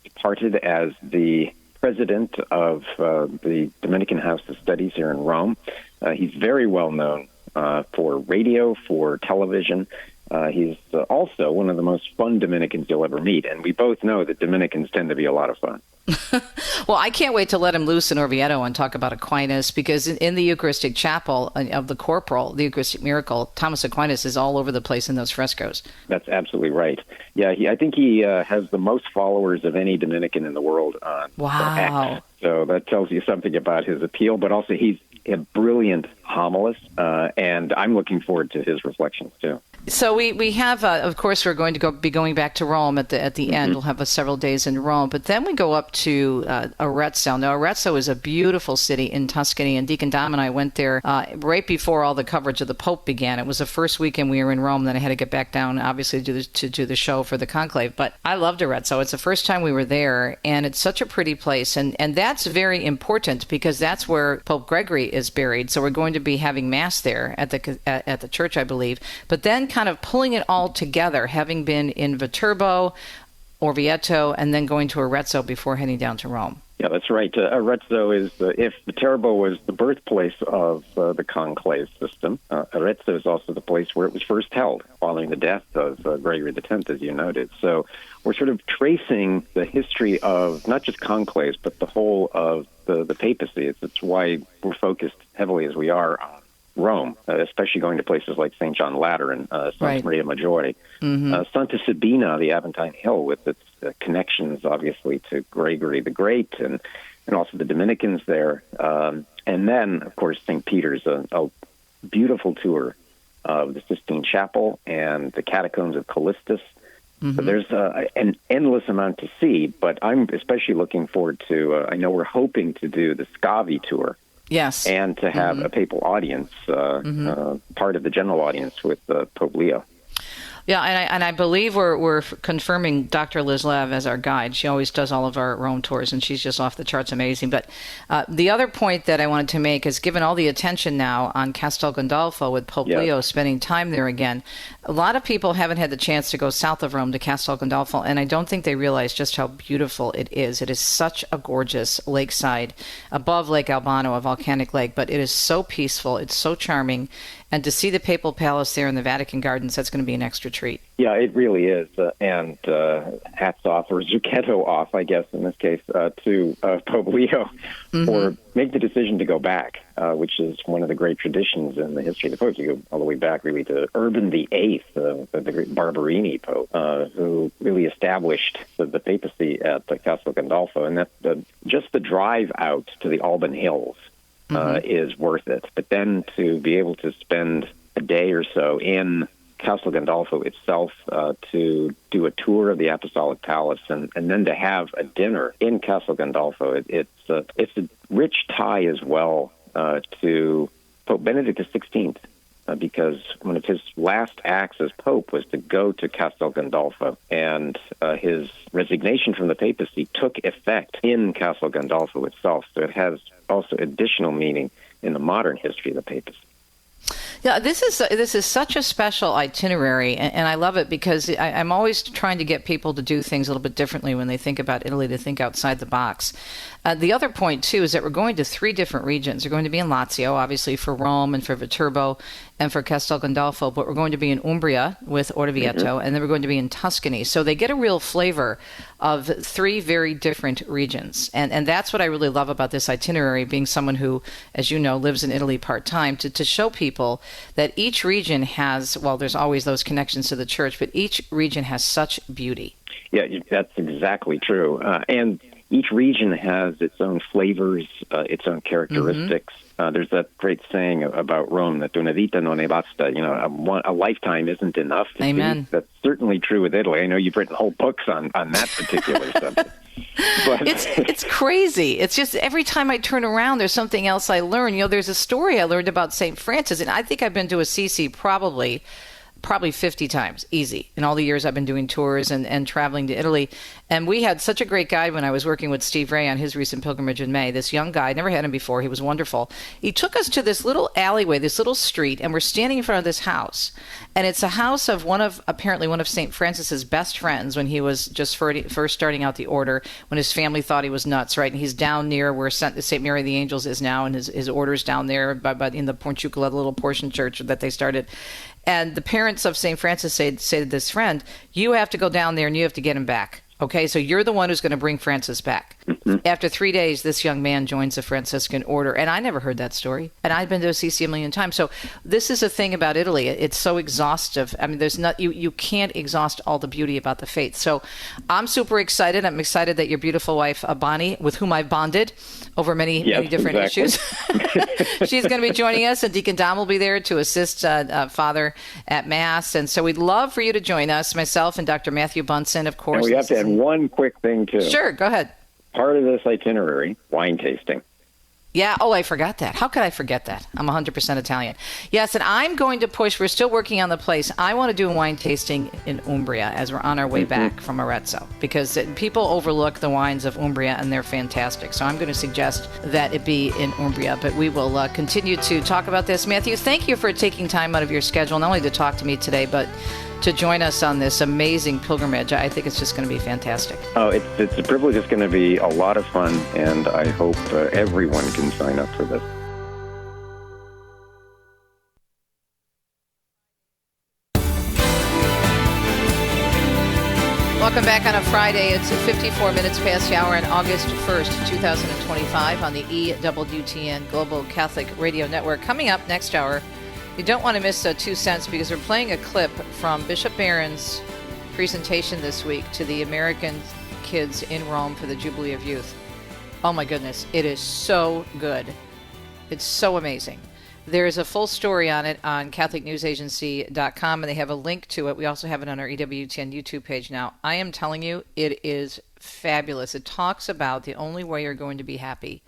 departed as the president of the Dominican House of Studies here in Rome. He's very well known for radio, for television. He's also one of the most fun Dominicans you'll ever meet, and we both know that Dominicans tend to be a lot of fun. Well, I can't wait to let him loose in Orvieto and talk about Aquinas, because in the Eucharistic Chapel of the Corporal, the Eucharistic Miracle, Thomas Aquinas is all over the place in those frescoes. That's absolutely right. Yeah, I think he has the most followers of any Dominican in the world on X. So that tells you something about his appeal, but also he's a brilliant homilist, and I'm looking forward to his reflections, too. So we have, of course, we're going to be going back to Rome at the end. We'll have several days in Rome, but then we go up to Arezzo. Now, Arezzo is a beautiful city in Tuscany, and Deacon Dom and I went there right before all the coverage of the Pope began. It was the first weekend we were in Rome. Then I had to get back down, obviously, to do the show for the conclave. But I loved Arezzo. It's the first time we were there, and it's such a pretty place, and that's very important because that's where Pope Gregory is buried. So we're going to be having Mass there at the church, I believe. But then kind of pulling it all together, having been in Viterbo, Orvieto, and then going to Arezzo before heading down to Rome. Yeah, that's right. Arezzo is, if Viterbo was the birthplace of the conclave system, Arezzo is also the place where it was first held following the death of Gregory X, as you noted. So we're sort of tracing the history of not just conclaves, but the whole of the papacy. It's why we're focused heavily as we are on Rome, especially going to places like St. John Lateran, Santa Maria Maggiore, Santa Sabina, the Aventine Hill, with its connections, obviously, to Gregory the Great and also the Dominicans there. And then, of course, St. Peter's, a beautiful tour of the Sistine Chapel and the catacombs of Callistus. So there's an endless amount to see, but I'm especially looking forward to, I know we're hoping to do the Scavi tour. Yes. And to have a papal audience, part of the general audience with Pope Leo. Yeah, and I believe we're confirming Dr. Liz Lev as our guide. She always does all of our Rome tours, and she's just off the charts amazing. But the other point that I wanted to make is, given all the attention now on Castel Gandolfo with Pope Leo spending time there again, a lot of people haven't had the chance to go south of Rome to Castel Gandolfo, and I don't think they realize just how beautiful it is. It is such a gorgeous lakeside above Lake Albano, a volcanic lake, but it is so peaceful. It's so charming. And to see the Papal Palace there in the Vatican Gardens, that's going to be an extra treat. Yeah, it really is. And hats off, or zucchetto off, I guess, in this case, to Pope Leo for making the decision to go back, which is one of the great traditions in the history of the popes. You go all the way back, really, to Urban VIII, the great Barberini Pope, who really established the papacy at Castel Gandolfo. And that just the drive out to the Alban Hills is worth it. But then to be able to spend a day or so in Castel Gandolfo itself, to do a tour of the Apostolic Palace, and then to have a dinner in Castel Gandolfo, it's a rich tie as well to Pope Benedict XVI, because one of his last acts as Pope was to go to Castel Gandolfo, and his resignation from the papacy took effect in Castel Gandolfo itself. So it has also additional meaning in the modern history of the papacy. Yeah, this is such a special itinerary, and I love it because I'm always trying to get people to do things a little bit differently when they think about Italy, to think outside the box. The other point, too, is that we're going to 3 different regions. We're going to be in Lazio, obviously, for Rome and for Viterbo, and for Castel Gandolfo, but we're going to be in Umbria with Orvieto, and then we're going to be in Tuscany. So they get a real flavor of three very different regions. And that's what I really love about this itinerary, being someone who, as you know, lives in Italy part-time, to show people that each region has, well, there's always those connections to the church, but each region has such beauty. Yeah, that's exactly true. And each region has its own flavors, its own characteristics. There's that great saying about Rome, that una vita non ne basta. A lifetime isn't enough. Amen. That's certainly true with Italy. I know you've written whole books on that particular subject. But it's crazy. It's just every time I turn around, there's something else I learn. There's a story I learned about St. Francis, and I think I've been to Assisi probably 50 times, easy, in all the years I've been doing tours and traveling to Italy. And we had such a great guide when I was working with Steve Ray on his recent pilgrimage in May. This young guy, never had him before. He was wonderful. He took us to this little alleyway, this little street, and we're standing in front of this house. And it's a house of apparently one of St. Francis's best friends when he was just first starting out the order, when his family thought he was nuts, right? And he's down near where St. Mary of the Angels is now, and his order's down there in the Porciuncula, the little portion church that they started. And the parents of St. Francis say to this friend, you have to go down there and you have to get him back. Okay, so you're the one who's going to bring Francis back. After 3 days, this young man joins the Franciscan order. And I never heard that story. And I've been to Assisi a million times. So this is a thing about Italy. It's so exhaustive. I mean, you can't exhaust all the beauty about the faith. So I'm super excited. I'm excited that your beautiful wife, Bonnie, with whom I've bonded over many different issues, she's going to be joining us. And Deacon Dom will be there to assist Father at Mass. And so we'd love for you to join us, myself and Dr. Matthew Bunson, of course. And we have to add one quick thing, too. Sure, go ahead. Part of this itinerary, wine tasting. Yeah. Oh, I forgot that. How could I forget that? I'm 100% Italian. Yes, and I'm going to push. We're still working on the place. I want to do a wine tasting in Umbria as we're on our way back from Arezzo, because people overlook the wines of Umbria, and they're fantastic. So I'm going to suggest that it be in Umbria, but we will continue to talk about this. Matthew, thank you for taking time out of your schedule, not only to talk to me today, but to join us on this amazing pilgrimage. I think it's just going to be fantastic. Oh, it's a privilege. It's going to be a lot of fun, and I hope everyone can sign up for this. Welcome back on a Friday. It's 54 minutes past the hour on August 1st, 2025 on the EWTN Global Catholic Radio Network. Coming up next hour, you don't want to miss 2 cents, because we're playing a clip from Bishop Barron's presentation this week to the American kids in Rome for the Jubilee of Youth. Oh my goodness, it is so good. It's so amazing. There's a full story on it on CatholicNewsAgency.com, and they have a link to it. We also have it on our EWTN YouTube page now. I am telling you, it is fabulous. It talks about the only way you're going to be happy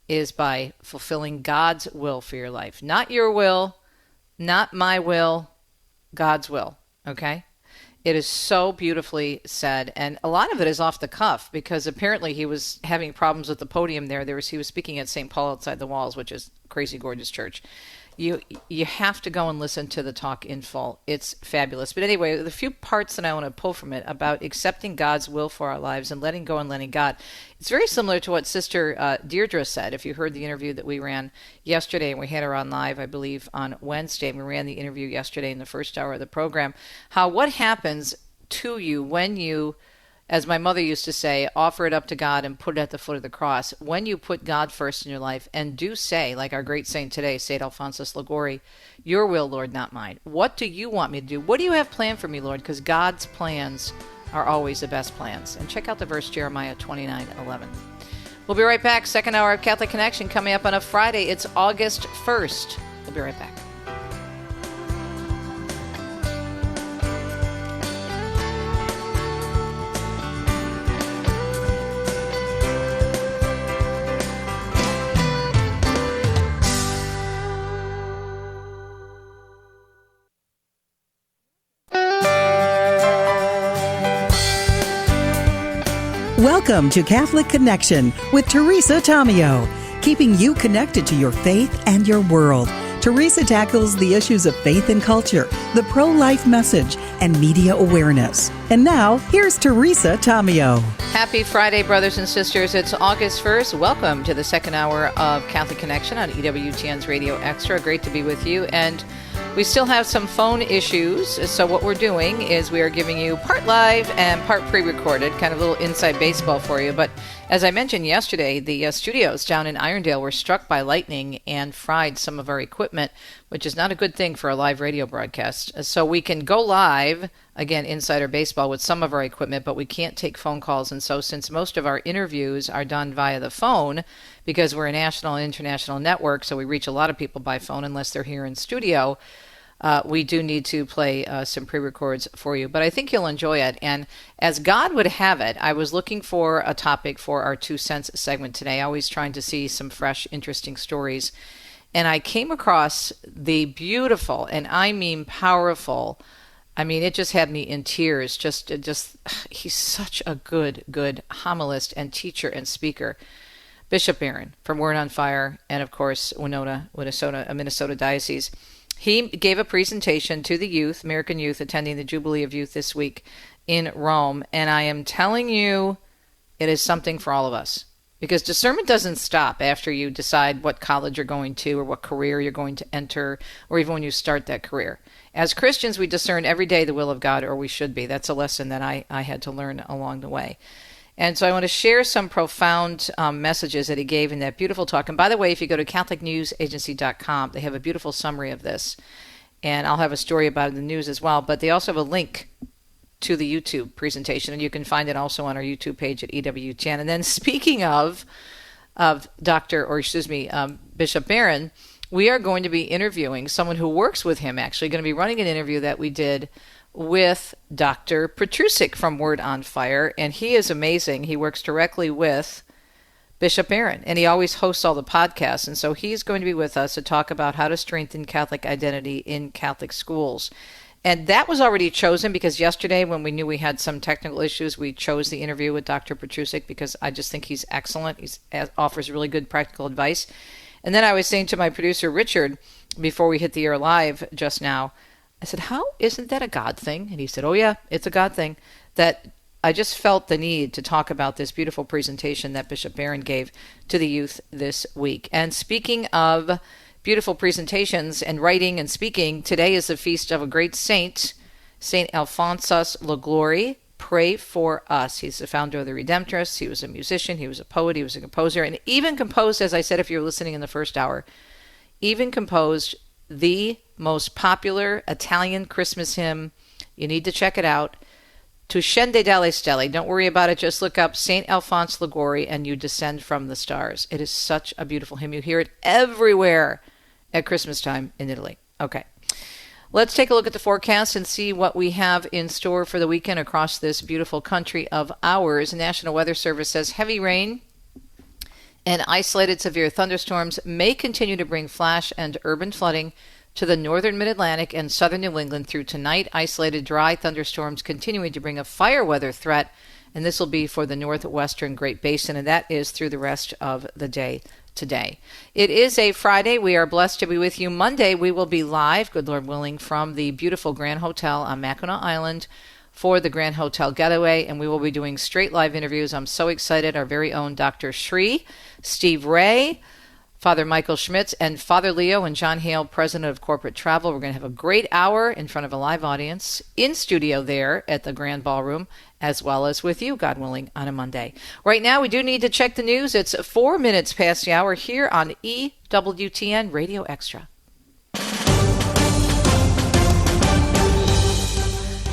is by fulfilling God's will for your life. Not your will, not my will, God's will, okay? It is so beautifully said, and a lot of it is off the cuff, because apparently he was having problems with the podium there. He was speaking at St. Paul Outside the Walls, which is a crazy gorgeous church. You have to go and listen to the talk in full. It's fabulous. But anyway, the few parts that I want to pull from it about accepting God's will for our lives and letting go and letting God, it's very similar to what Sister Deirdre said. If you heard the interview that we ran yesterday, and we had her on live, I believe, on Wednesday, and we ran the interview yesterday in the first hour of the program, what happens to you when you, as my mother used to say, offer it up to God and put it at the foot of the cross. When you put God first in your life and do say, like our great saint today, St. Alphonsus Liguori, your will, Lord, not mine. What do you want me to do? What do you have planned for me, Lord? Because God's plans are always the best plans. And check out the verse Jeremiah 29:11. We'll be right back. Second hour of Catholic Connection coming up on a Friday. It's August 1st. We'll be right back. Welcome to Catholic Connection with Teresa Tomeo, keeping you connected to your faith and your world. Teresa tackles the issues of faith and culture, the pro-life message, and media awareness. And now, here's Teresa Tomeo. Happy Friday, brothers and sisters. It's August 1st. Welcome to the second hour of Catholic Connection on EWTN's Radio Extra. Great to be with you. And we still have some phone issues. So what we're doing is we are giving you part live and part pre-recorded, kind of a little inside baseball for you. But as I mentioned yesterday, the studios down in Irondale were struck by lightning and fried some of our equipment, which is not a good thing for a live radio broadcast. So we can go live, again, insider baseball with some of our equipment, but we can't take phone calls. And so since most of our interviews are done via the phone, because we're a national and international network, so we reach a lot of people by phone unless they're here in studio, we do need to play some pre-records for you. But I think you'll enjoy it. And as God would have it, I was looking for a topic for our 2 cents segment today, always trying to see some fresh, interesting stories. And I came across the beautiful, and I mean powerful, it just had me in tears. Just he's such a good homilist and teacher and speaker. Bishop Barron from Word on Fire, and of course, Winona, Minnesota Diocese. He gave a presentation to the youth, American youth, attending the Jubilee of Youth this week in Rome. And I am telling you, it is something for all of us. Because discernment doesn't stop after you decide what college you're going to or what career you're going to enter, or even when you start that career. As Christians, we discern every day the will of God, or we should be. That's a lesson that I had to learn along the way. And so I want to share some profound messages that he gave in that beautiful talk. And by the way, if you go to CatholicNewsAgency.com, they have a beautiful summary of this. And I'll have a story about it in the news as well. But they also have a link to the YouTube presentation, and you can find it also on our YouTube page at EWTN. And then speaking of Bishop Barron, we are going to be interviewing someone who works with him, actually going to be running an interview that we did with Dr. Petrusek from Word on Fire, and he is amazing. He works directly with Bishop Barron, and he always hosts all the podcasts, and so he's going to be with us to talk about how to strengthen Catholic identity in Catholic schools. And that was already chosen because yesterday, when we knew we had some technical issues, we chose the interview with Dr. Petrusek because I just think he's excellent. He offers really good practical advice. And then I was saying to my producer, Richard, before we hit the air live just now, I said, isn't that a God thing? And he said, oh yeah, it's a God thing. That I just felt the need to talk about this beautiful presentation that Bishop Barron gave to the youth this week. And speaking of beautiful presentations and writing and speaking, today is the feast of a great saint, St. Alphonsus Liguori. Pray for us. He's the founder of the Redemptorists. He was a musician. He was a poet. He was a composer. And even composed, as I said, if you were listening in the first hour, even composed the most popular Italian Christmas hymn. You need to check it out. Tu scende dalle stelle. Don't worry about it. Just look up St. Alphonse Liguori and you descend from the stars. It is such a beautiful hymn. You hear it everywhere at Christmas time in Italy. Okay. Let's take a look at the forecast and see what we have in store for the weekend across this beautiful country of ours. The National Weather Service says heavy rain and isolated severe thunderstorms may continue to bring flash and urban flooding to the northern mid-Atlantic and southern New England through tonight. Isolated dry thunderstorms continuing to bring a fire weather threat, and this will be for the northwestern Great Basin, and that is through the rest of the day today. It is a Friday. We are blessed to be with you. Monday, we will be live, good Lord willing, from the beautiful Grand Hotel on Mackinac Island for the Grand Hotel Getaway, and we will be doing straight live interviews. I'm so excited. Our very own Dr. Shree, Steve Ray, Father Michael Schmitz, and Father Leo and John Hale, President of Corporate Travel. We're going to have a great hour in front of a live audience in studio there at the Grand Ballroom, as well as with you, God willing, on a Monday. Right now, we do need to check the news. It's 4 minutes past the hour here on EWTN Radio Extra.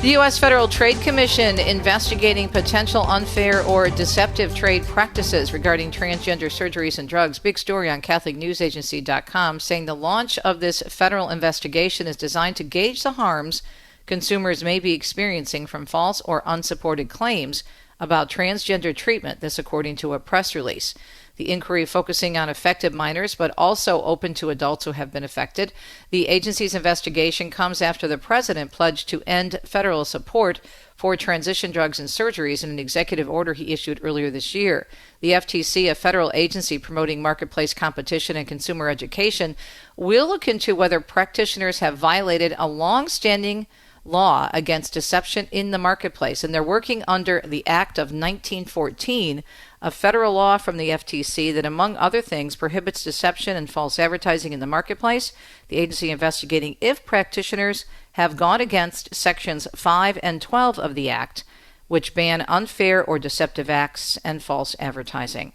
The U.S. Federal Trade Commission investigating potential unfair or deceptive trade practices regarding transgender surgeries and drugs. Big story on CatholicNewsAgency.com saying the launch of this federal investigation is designed to gauge the harms consumers may be experiencing from false or unsupported claims about transgender treatment, this according to a press release. The inquiry focusing on affected minors, but also open to adults who have been affected. The agency's investigation comes after the president pledged to end federal support for transition drugs and surgeries in an executive order he issued earlier this year. The FTC, a federal agency promoting marketplace competition and consumer education, will look into whether practitioners have violated a long-standing law against deception in the marketplace, and they're working under the Act of 1914, a federal law from the FTC that, among other things, prohibits deception and false advertising in the marketplace. The agency investigating if practitioners have gone against Sections 5 and 12 of the Act, which ban unfair or deceptive acts and false advertising.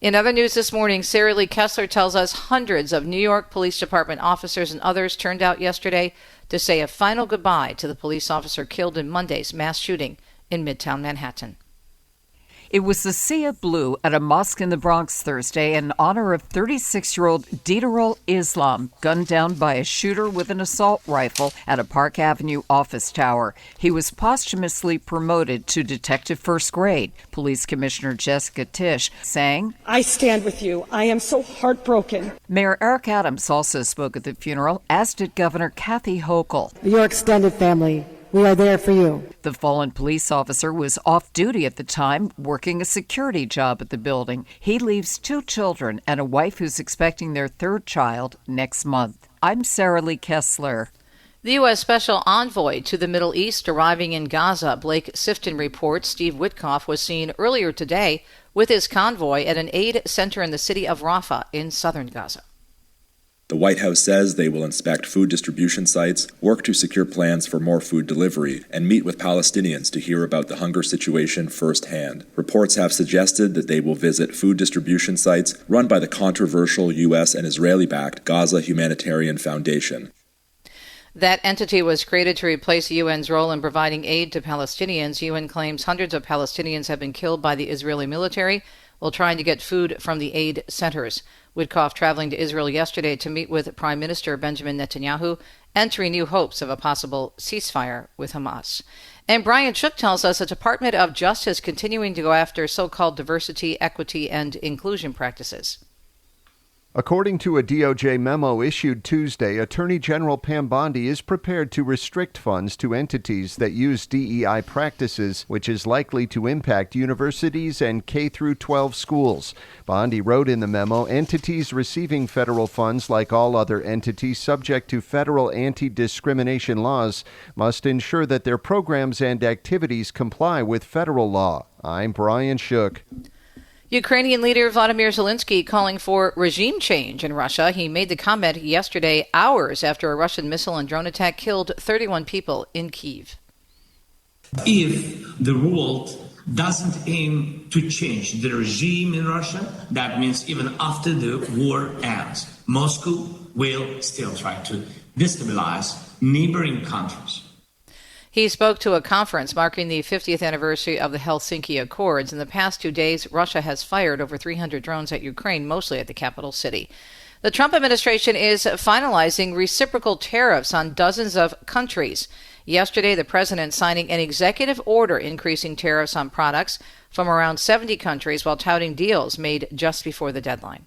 In other news this morning, Sarah Lee Kessler tells us hundreds of New York Police Department officers and others turned out yesterday to say a final goodbye to the police officer killed in Monday's mass shooting in Midtown Manhattan. It was the sea of blue at a mosque in the Bronx Thursday in honor of 36-year-old Diderol Islam, gunned down by a shooter with an assault rifle at a Park Avenue office tower. He was posthumously promoted to detective first grade. Police Commissioner Jessica Tisch saying, I stand with you. I am so heartbroken. Mayor Eric Adams also spoke at the funeral, as did Governor Kathy Hochul. Your extended family, we are there for you. The fallen police officer was off duty at the time, working a security job at the building. He leaves 2 children and a wife who's expecting their 3rd child next month. I'm Sarah Lee Kessler. The U.S. Special Envoy to the Middle East arriving in Gaza, Blake Sifton reports. Steve Witkoff was seen earlier today with his convoy at an aid center in the city of Rafah in southern Gaza. The White House says they will inspect food distribution sites, work to secure plans for more food delivery, and meet with Palestinians to hear about the hunger situation firsthand. Reports have suggested that they will visit food distribution sites run by the controversial U.S. and Israeli-backed Gaza Humanitarian Foundation. That entity was created to replace the UN's role in providing aid to Palestinians. UN claims hundreds of Palestinians have been killed by the Israeli military while trying to get food from the aid centers. Witkoff traveling to Israel yesterday to meet with Prime Minister Benjamin Netanyahu and to renew hopes of a possible ceasefire with Hamas. And Brian Shook tells us the Department of Justice continuing to go after so-called diversity, equity, and inclusion practices. According to a DOJ memo issued Tuesday, Attorney General Pam Bondi is prepared to restrict funds to entities that use DEI practices, which is likely to impact universities and K-12 schools. Bondi wrote in the memo, entities receiving federal funds, like all other entities subject to federal anti-discrimination laws, must ensure that their programs and activities comply with federal law. I'm Brian Shook. Ukrainian leader Vladimir Zelensky calling for regime change in Russia. He made the comment yesterday, hours after a Russian missile and drone attack killed 31 people in Kyiv. If the world doesn't aim to change the regime in Russia, that means even after the war ends, Moscow will still try to destabilize neighboring countries. He spoke to a conference marking the 50th anniversary of the Helsinki Accords. In the past 2 days, Russia has fired over 300 drones at Ukraine, mostly at the capital city. The Trump administration is finalizing reciprocal tariffs on dozens of countries. Yesterday, the president signing an executive order increasing tariffs on products from around 70 countries while touting deals made just before the deadline.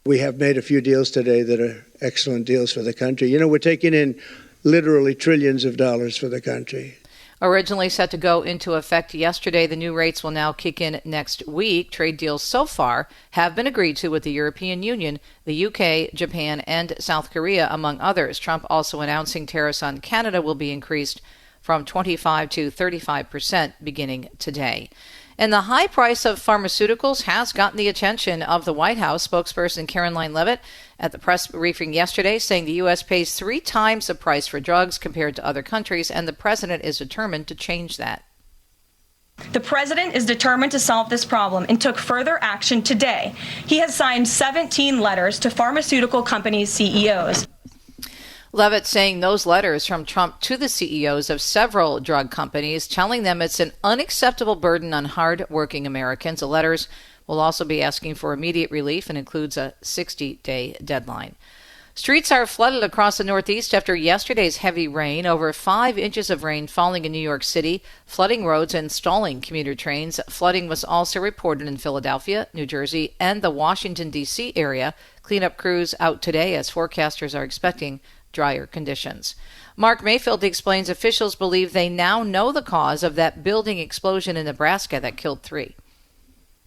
We have made a few deals today that are excellent deals for the country. You know, we're taking in literally trillions of dollars for the country. Originally set to go into effect yesterday, the new rates will now kick in next week. Trade deals so far have been agreed to with the European Union, the UK, Japan, and South Korea, among others. Trump also announcing tariffs on Canada will be increased from 25% to 35% beginning today. And the high price of pharmaceuticals has gotten the attention of the White House. Spokesperson Caroline Leavitt at the press briefing yesterday saying the U.S. pays 3 times the price for drugs compared to other countries, and the president is determined to change that. The president is determined to solve this problem and took further action today. He has signed 17 letters to pharmaceutical companies' CEOs. Leavitt saying those letters from Trump to the CEOs of several drug companies, telling them it's an unacceptable burden on hard-working Americans. The letters will also be asking for immediate relief and includes a 60-day deadline. Streets are flooded across the Northeast after yesterday's heavy rain. Over 5 inches of rain falling in New York City, flooding roads and stalling commuter trains. Flooding was also reported in Philadelphia, New Jersey, and the Washington, D.C. area. Cleanup crews out today as forecasters are expecting drier conditions. Mark Mayfield explains officials believe they now know the cause of that building explosion in Nebraska that killed 3.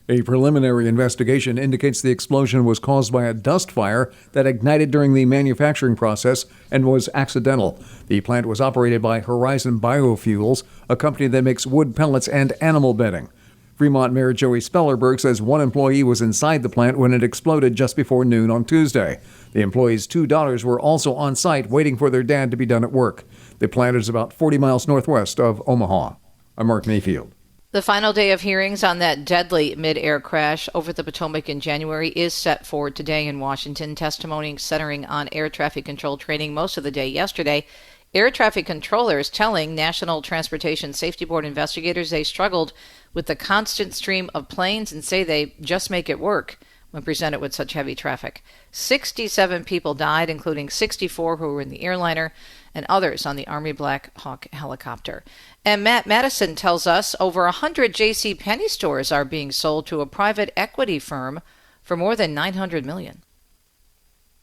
A preliminary investigation indicates the explosion was caused by a dust fire that ignited during the manufacturing process and was accidental. The plant was operated by Horizon Biofuels, a company that makes wood pellets and animal bedding. Fremont Mayor Joey Spellerberg says one employee was inside the plant when it exploded just before noon on Tuesday. The employee's two daughters were also on site waiting for their dad to be done at work. The plant is about 40 miles northwest of Omaha. I'm Mark Mayfield. The final day of hearings on that deadly mid-air crash over the Potomac in January is set for today in Washington. Testimony centering on air traffic control training most of the day yesterday. Air traffic controllers telling National Transportation Safety Board investigators they struggled with the constant stream of planes and say they just make it work when presented with such heavy traffic. 67 people died, including 64 who were in the airliner and others on the Army Black Hawk helicopter. And Matt Madison tells us over 100 JCPenney stores are being sold to a private equity firm for more than $900 million.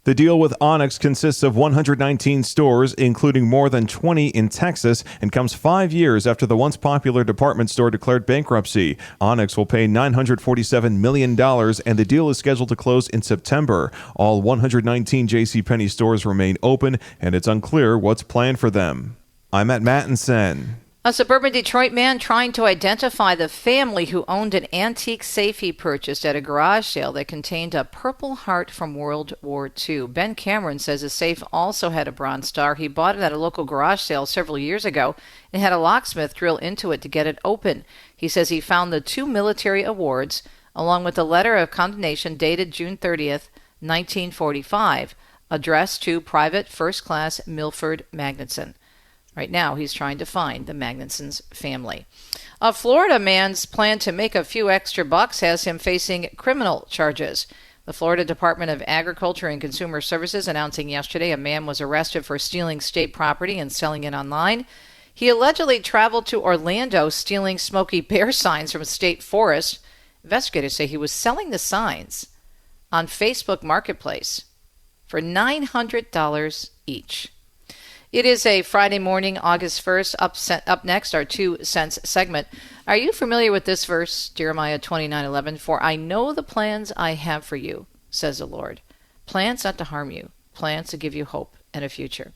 The deal with Onyx consists of 119 stores, including more than 20 in Texas, and comes 5 years after the once popular department store declared bankruptcy. Onyx will pay $947 million, and the deal is scheduled to close in September. All 119 JCPenney stores remain open, and it's unclear what's planned for them. I'm at Mattinson. A suburban Detroit man trying to identify the family who owned an antique safe he purchased at a garage sale that contained a Purple Heart from World War II. Ben Cameron says the safe also had a Bronze Star. He bought it at a local garage sale several years ago and had a locksmith drill into it to get it open. He says he found the 2 military awards along with a letter of condemnation dated June 30th, 1945, addressed to Private First Class Milford Magnuson. Right now, he's trying to find the Magnuson's family. A Florida man's plan to make a few extra bucks has him facing criminal charges. The Florida Department of Agriculture and Consumer Services announcing yesterday a man was arrested for stealing state property and selling it online. He allegedly traveled to Orlando stealing Smokey Bear signs from a state forest. Investigators say he was selling the signs on Facebook Marketplace for $900 each. It is a Friday morning, August 1st. Up next, our 2 cents segment. Are you familiar with this verse, Jeremiah 29:11? For I know the plans I have for you, says the Lord. Plans not to harm you, plans to give you hope and a future.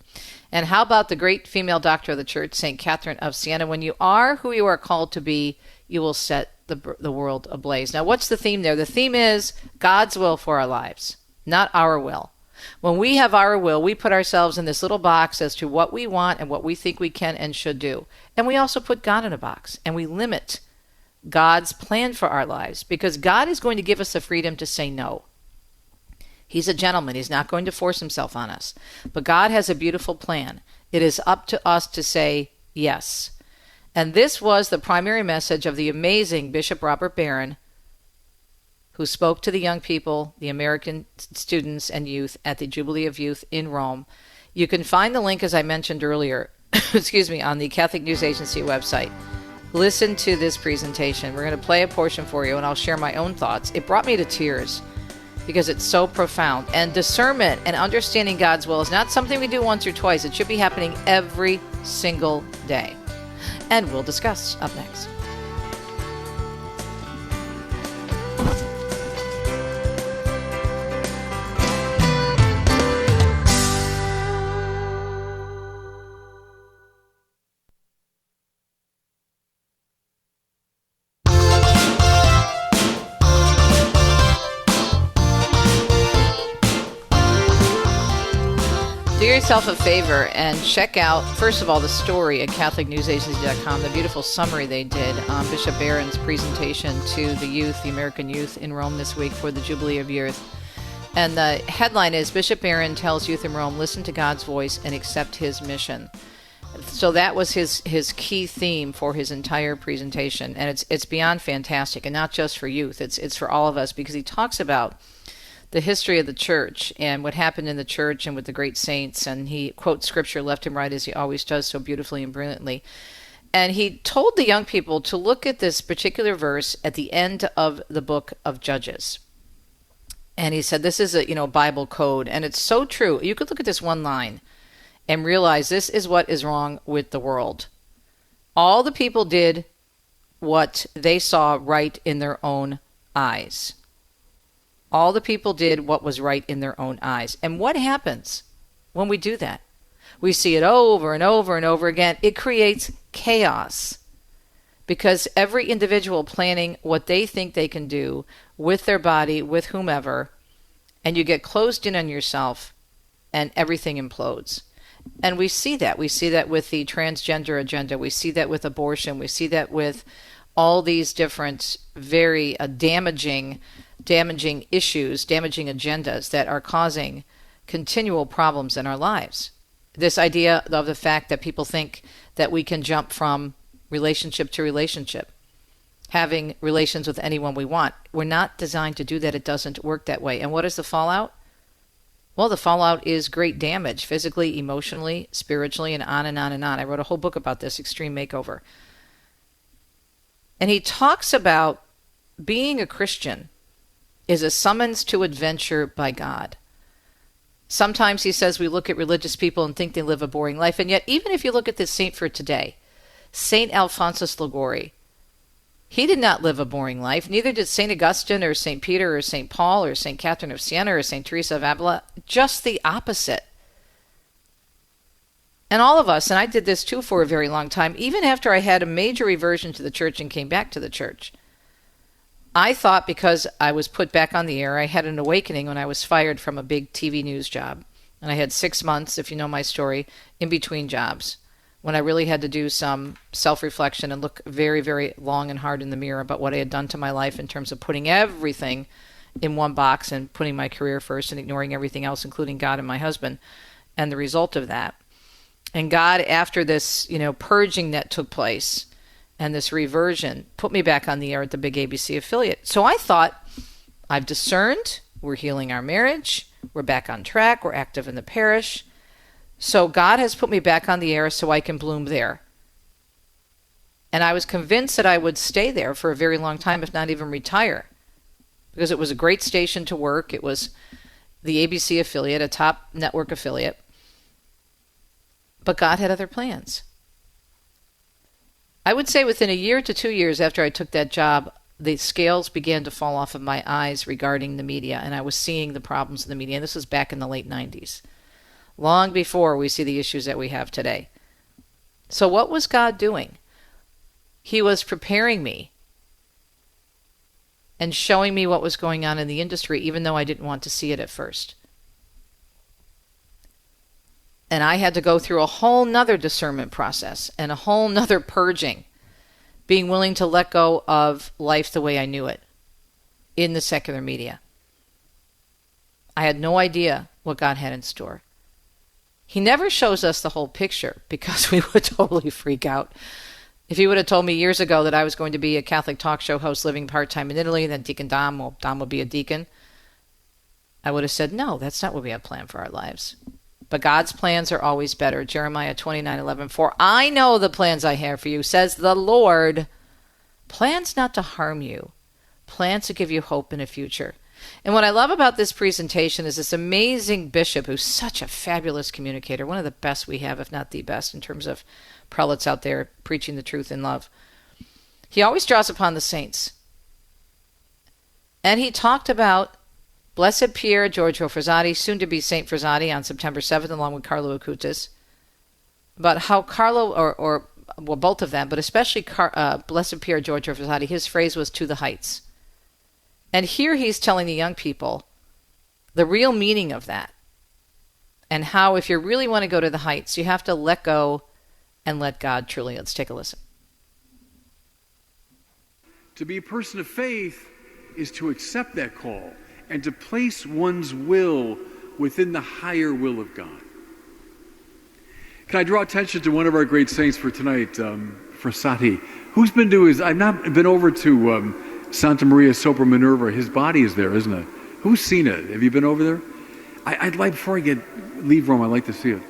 And how about the great female doctor of the church, St. Catherine of Siena? When you are who you are called to be, you will set the world ablaze. Now, what's the theme there? The theme is God's will for our lives, not our will. When we have our will, we put ourselves in this little box as to what we want and what we think we can and should do. And we also put God in a box, and we limit God's plan for our lives because God is going to give us the freedom to say no. He's a gentleman. He's not going to force himself on us. But God has a beautiful plan. It is up to us to say yes. And this was the primary message of the amazing Bishop Robert Barron, who spoke to the young people, the American students and youth at the Jubilee of Youth in Rome. You can find the link, as I mentioned earlier, on the Catholic News Agency website. Listen to this presentation. We're going to play a portion for you, and I'll share my own thoughts. It brought me to tears because it's so profound. And discernment and understanding God's will is not something we do once or twice. It should be happening every single day. And we'll discuss up next. Do yourself a favor and check out, first of all, the story at CatholicNewsAgency.com, the beautiful summary they did on Bishop Barron's presentation to the youth, the American youth in Rome this week for the Jubilee of Youth. And the headline is, Bishop Barron tells youth in Rome, listen to God's voice and accept his mission. So that was his key theme for his entire presentation. And it's beyond fantastic, and not just for youth. It's for all of us, because he talks about the history of the church and what happened in the church and with the great saints. And he quotes scripture left and right, as he always does so beautifully and brilliantly. And he told the young people to look at this particular verse at the end of the book of Judges. And he said, this is a Bible code. And it's so true. You could look at this one line and realize this is what is wrong with the world. All the people did what they saw right in their own eyes. All the people did what was right in their own eyes. And what happens when we do that? We see it over and over and over again. It creates chaos because every individual planning what they think they can do with their body, with whomever, and you get closed in on yourself and everything implodes. And we see that. We see that with the transgender agenda. We see that with abortion. We see that with all these different very damaging issues, damaging agendas that are causing continual problems in our lives. This idea of the fact that people think that we can jump from relationship to relationship, having relations with anyone we want. We're not designed to do that. It doesn't work that way. And what is the fallout? Well, the fallout is great damage, physically, emotionally, spiritually, and on and on and on. I wrote a whole book about this, Extreme Makeover. And he talks about being a Christian is a summons to adventure by God. Sometimes he says we look at religious people and think they live a boring life. And yet, even if you look at this saint for today, St. Alphonsus Liguori, he did not live a boring life. Neither did St. Augustine or St. Peter or St. Paul or St. Catherine of Siena or St. Teresa of Avila. Just the opposite. And all of us, and I did this too for a very long time, even after I had a major reversion to the church and came back to the church, I thought because I was put back on the air, I had an awakening when I was fired from a big TV news job. And I had 6 months, if you know my story, in between jobs, when I really had to do some self-reflection and look very, very long and hard in the mirror about what I had done to my life in terms of putting everything in one box and putting my career first and ignoring everything else, including God and my husband, and the result of that. And God, after this, purging that took place and this reversion, put me back on the air at the big ABC affiliate. So I thought, I've discerned, we're healing our marriage, we're back on track, we're active in the parish. So God has put me back on the air so I can bloom there. And I was convinced that I would stay there for a very long time, if not even retire, because it was a great station to work. It was the ABC affiliate, a top network affiliate. But God had other plans. I would say within a year to 2 years after I took that job, the scales began to fall off of my eyes regarding the media, and I was seeing the problems in the media. And this was back in the late 90s. Long before we see the issues that we have today. So what was God doing? He was preparing me and showing me what was going on in the industry, even though I didn't want to see it at first. And I had to go through a whole nother discernment process and a whole nother purging, being willing to let go of life the way I knew it in the secular media. I had no idea what God had in store. He never shows us the whole picture because we would totally freak out. If he would have told me years ago that I was going to be a Catholic talk show host living part-time in Italy, and then Deacon Dom would be a deacon, I would have said, no, that's not what we have planned for our lives. But God's plans are always better. Jeremiah 29:11, for I know the plans I have for you, says the Lord. Plans not to harm you, plans to give you hope in a future. And what I love about this presentation is this amazing bishop who's such a fabulous communicator, one of the best we have, if not the best, in terms of prelates out there preaching the truth in love. He always draws upon the saints. And he talked about Blessed Pier Giorgio Frassati, soon to be Saint Frassati, on September 7th, along with Carlo Acutis, about how Carlo, or both of them, but especially Blessed Pier Giorgio Frassati, his phrase was "to the heights." And here he's telling the young people the real meaning of that, and how if you really want to go to the heights, you have to let go and let God truly. Let's take a listen. To be a person of faith is to accept that call and to place one's will within the higher will of God. Can I draw attention to one of our great saints for tonight, Frassati? Who's been to his, I've not been over to Santa Maria Sopra Minerva. His body is there, isn't it? Who's seen it? Have you been over there? I'd like, before I leave Rome, I'd like to see it.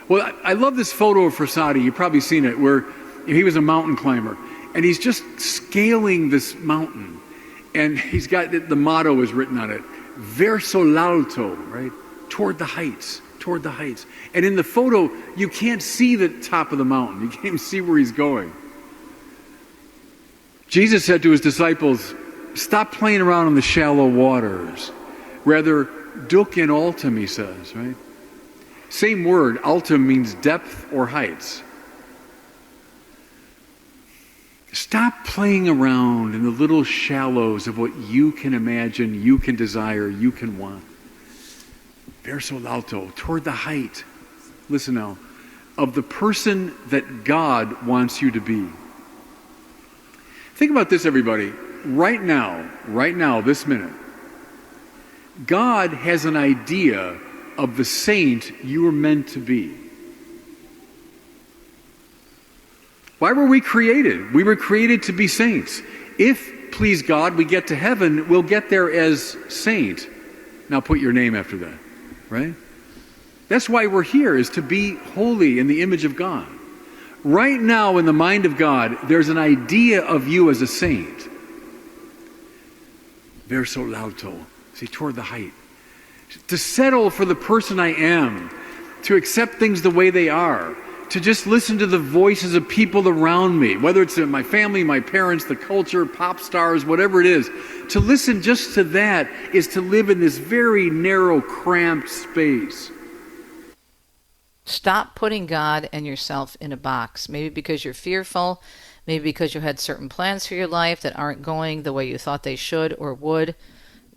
Well, I love this photo of Frassati. You've probably seen it, where he was a mountain climber. And he's just scaling this mountain. And he's got, the motto is written on it, verso l'alto, right? Toward the heights, toward the heights. And in the photo, you can't see the top of the mountain. You can't even see where he's going. Jesus said to his disciples, stop playing around in the shallow waters. Rather, duk in altum, he says, right? Same word, altum means depth or heights. Stop playing around in the little shallows of what you can imagine, you can desire, you can want. Verso l'alto, toward the height. Listen now, of the person that God wants you to be. Think about this, everybody. Right now, this minute, God has an idea of the saint you were meant to be. Why were we created? We were created to be saints. If, please God, we get to heaven, we'll get there as saint. Now put your name after that, right? That's why we're here, is to be holy in the image of God. Right now, in the mind of God, there's an idea of you as a saint. Verso l'alto, see, toward the height. To settle for the person I am, to accept things the way they are, to just listen to the voices of people around me, whether it's my family, my parents, the culture, pop stars, whatever it is. To listen just to that is to live in this very narrow, cramped space. Stop putting God and yourself in a box. Maybe because you're fearful, maybe because you had certain plans for your life that aren't going the way you thought they should or would.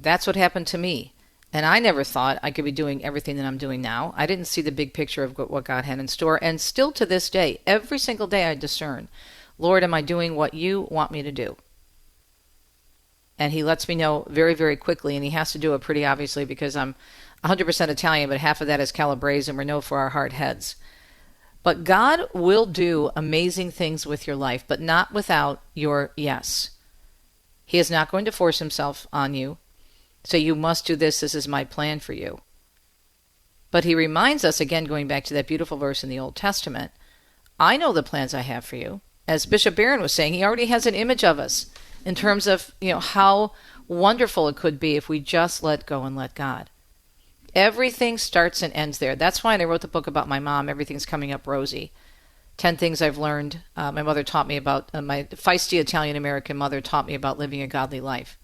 That's what happened to me. And I never thought I could be doing everything that I'm doing now. I didn't see the big picture of what God had in store. And still to this day, every single day I discern, Lord, am I doing what you want me to do? And he lets me know very, very quickly. And he has to do it pretty obviously because I'm 100% Italian, but half of that is Calabrese, and we're known for our hard heads. But God will do amazing things with your life, but not without your yes. He is not going to force himself on you. So you must do this. This is my plan for you. But he reminds us, again, going back to that beautiful verse in the Old Testament, I know the plans I have for you. As Bishop Barron was saying, he already has an image of us in terms of, how wonderful it could be if we just let go and let God. Everything starts and ends there. That's why I wrote the book about my mom, Everything's Coming Up Rosy. 10 things I've learned. My mother taught me about, my feisty Italian-American mother taught me about living a godly life.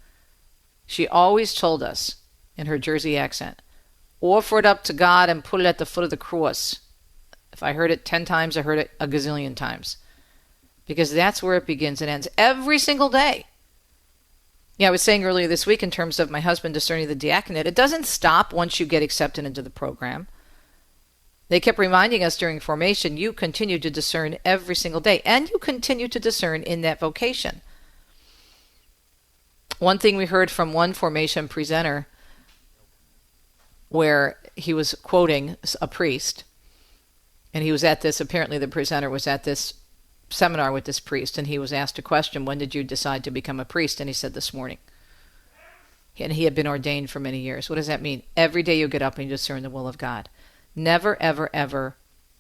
She always told us, in her Jersey accent, offer it up to God and put it at the foot of the cross. If I heard it 10 times, I heard it a gazillion times. Because that's where it begins and ends every single day. I was saying earlier this week in terms of my husband discerning the diaconate, it doesn't stop once you get accepted into the program. They kept reminding us during formation, you continue to discern every single day, and you continue to discern in that vocation. One thing we heard from one formation presenter where he was quoting a priest, and he was at this, apparently the presenter was at this seminar with this priest, and he was asked a question, when did you decide to become a priest? And he said, this morning. And he had been ordained for many years. What does that mean? Every day you get up and you discern the will of God. Never, ever, ever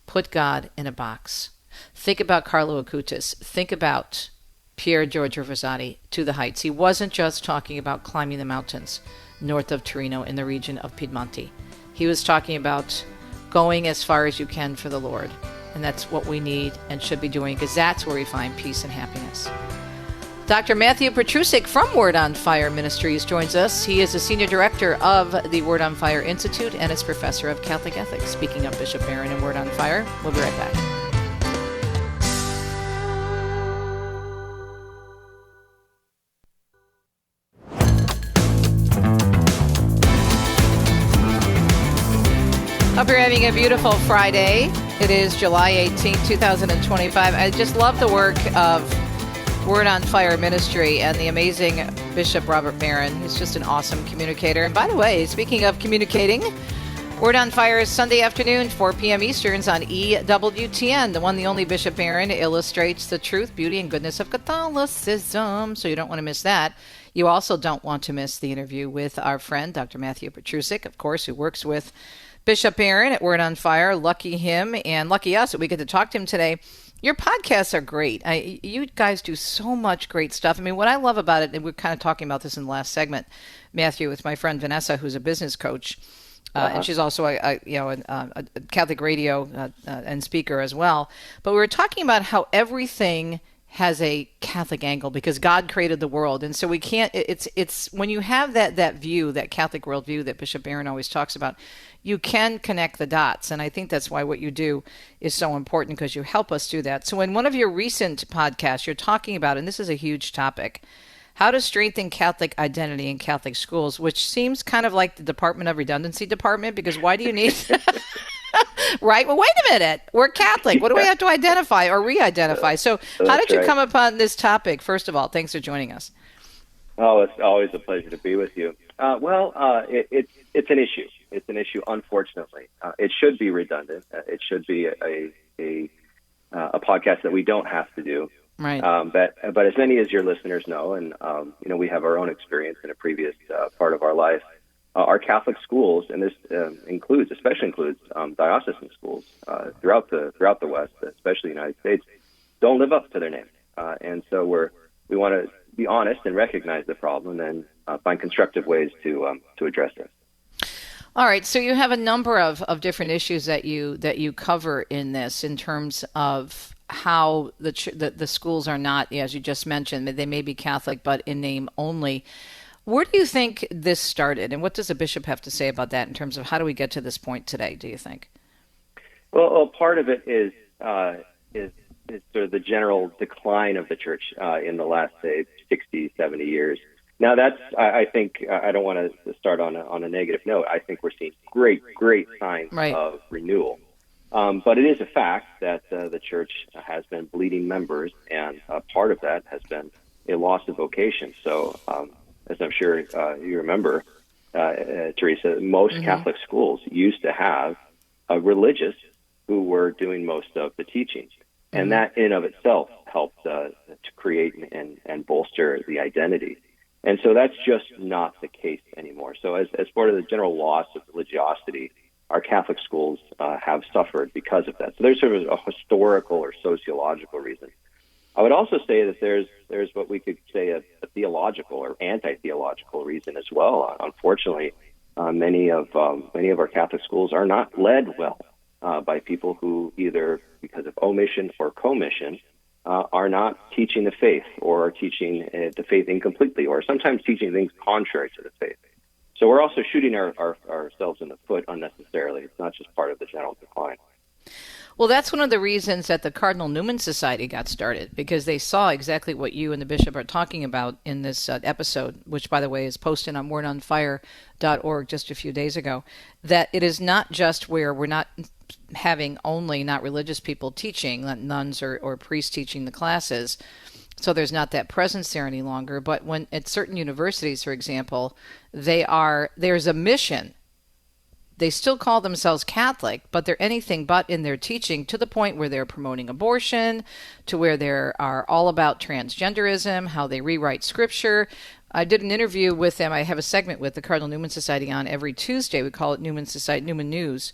put God in a box. Think about Carlo Acutis. Think about Pier Giorgio Rosati, To the Heights. He wasn't just talking about climbing the mountains north of Torino in the region of Piedmonte. He was talking about going as far as you can for the Lord. And that's what we need and should be doing, because that's where we find peace and happiness. Dr. Matthew Petrusek from Word on Fire Ministries joins us. He is the Senior Director of the Word on Fire Institute and is Professor of Catholic Ethics. Speaking of Bishop Barron and Word on Fire, we'll be right back. Hope you're having a beautiful Friday. It is July 18, 2025. I just love the work of Word on Fire Ministry and the amazing Bishop Robert Barron. He's just an awesome communicator. And by the way, speaking of communicating, Word on Fire is Sunday afternoon, 4 p.m. Easterns on EWTN. The one, the only Bishop Barron illustrates the truth, beauty, and goodness of Catholicism. So you don't want to miss that. You also don't want to miss the interview with our friend, Dr. Matthew Petrusek, of course, who works with Bishop Barron at Word on Fire. Lucky him and lucky us that we get to talk to him today. Your podcasts are great. You guys do so much great stuff. I mean, what I love about it, and we're kind of talking about this in the last segment, Matthew, with my friend Vanessa, who's a business coach, and she's also a Catholic radio and speaker as well. But we were talking about how everything has a Catholic angle because God created the world. And so we can't, it's when you have that view, that Catholic worldview that Bishop Barron always talks about, you can connect the dots. And I think that's why what you do is so important, because you help us do that. So in one of your recent podcasts, you're talking about, and this is a huge topic, how to strengthen Catholic identity in Catholic schools, which seems kind of like the Department of Redundancy department, because why do you need... Right? Well, wait a minute. We're Catholic. What do we have to identify or re-identify? So how did you come upon this topic? First of all, thanks for joining us. Oh, it's always a pleasure to be with you. It's an issue. It's an issue, unfortunately. It should be redundant. It should be a podcast that we don't have to do. Right. But as many as your listeners know, and we have our own experience in a previous part of our life, our Catholic schools, and this especially includes diocesan schools throughout the West, especially the United States, don't live up to their name. And so we want to be honest and recognize the problem, and then find constructive ways to address it. All right. So you have a number of different issues that you cover in this, in terms of how the schools are not, as you just mentioned, they may be Catholic, but in name only. Where do you think this started, and what does the bishop have to say about that in terms of how do we get to this point today, do you think? Well, part of it is sort of the general decline of the church in the last, say, 60, 70 years. Now, that's, I think, I don't want to start on a negative note. I think we're seeing great signs of renewal. But it is a fact that the church has been bleeding members, and part of that has been a loss of vocation. So, as I'm sure you remember, Teresa, most Catholic schools used to have religious who were doing most of the teaching. And that in of itself helped to create and bolster the identity. And so that's just not the case anymore. So as part of the general loss of religiosity, our Catholic schools have suffered because of that. So there's sort of a historical or sociological reason. I would also say that there's what we could say a theological or anti-theological reason as well. Unfortunately, many of our Catholic schools are not led well by people who, either because of omission or commission, are not teaching the faith, or are teaching the faith incompletely, or sometimes teaching things contrary to the faith. So we're also shooting ourselves in the foot unnecessarily. It's not just part of the general decline. Well, that's one of the reasons that the Cardinal Newman Society got started, because they saw exactly what you and the bishop are talking about in this episode, which, by the way, is posted on wordonfire.org just a few days ago, that it is not just where we're not having only not religious people teaching, not nuns or priests teaching the classes, so there's not that presence there any longer, but when at certain universities, for example, there's a mission. They still call themselves Catholic, but they're anything but in their teaching, to the point where they're promoting abortion, to where they are all about transgenderism, how they rewrite scripture. I did an interview with them. I have a segment with the Cardinal Newman Society on every Tuesday. We call it Newman News.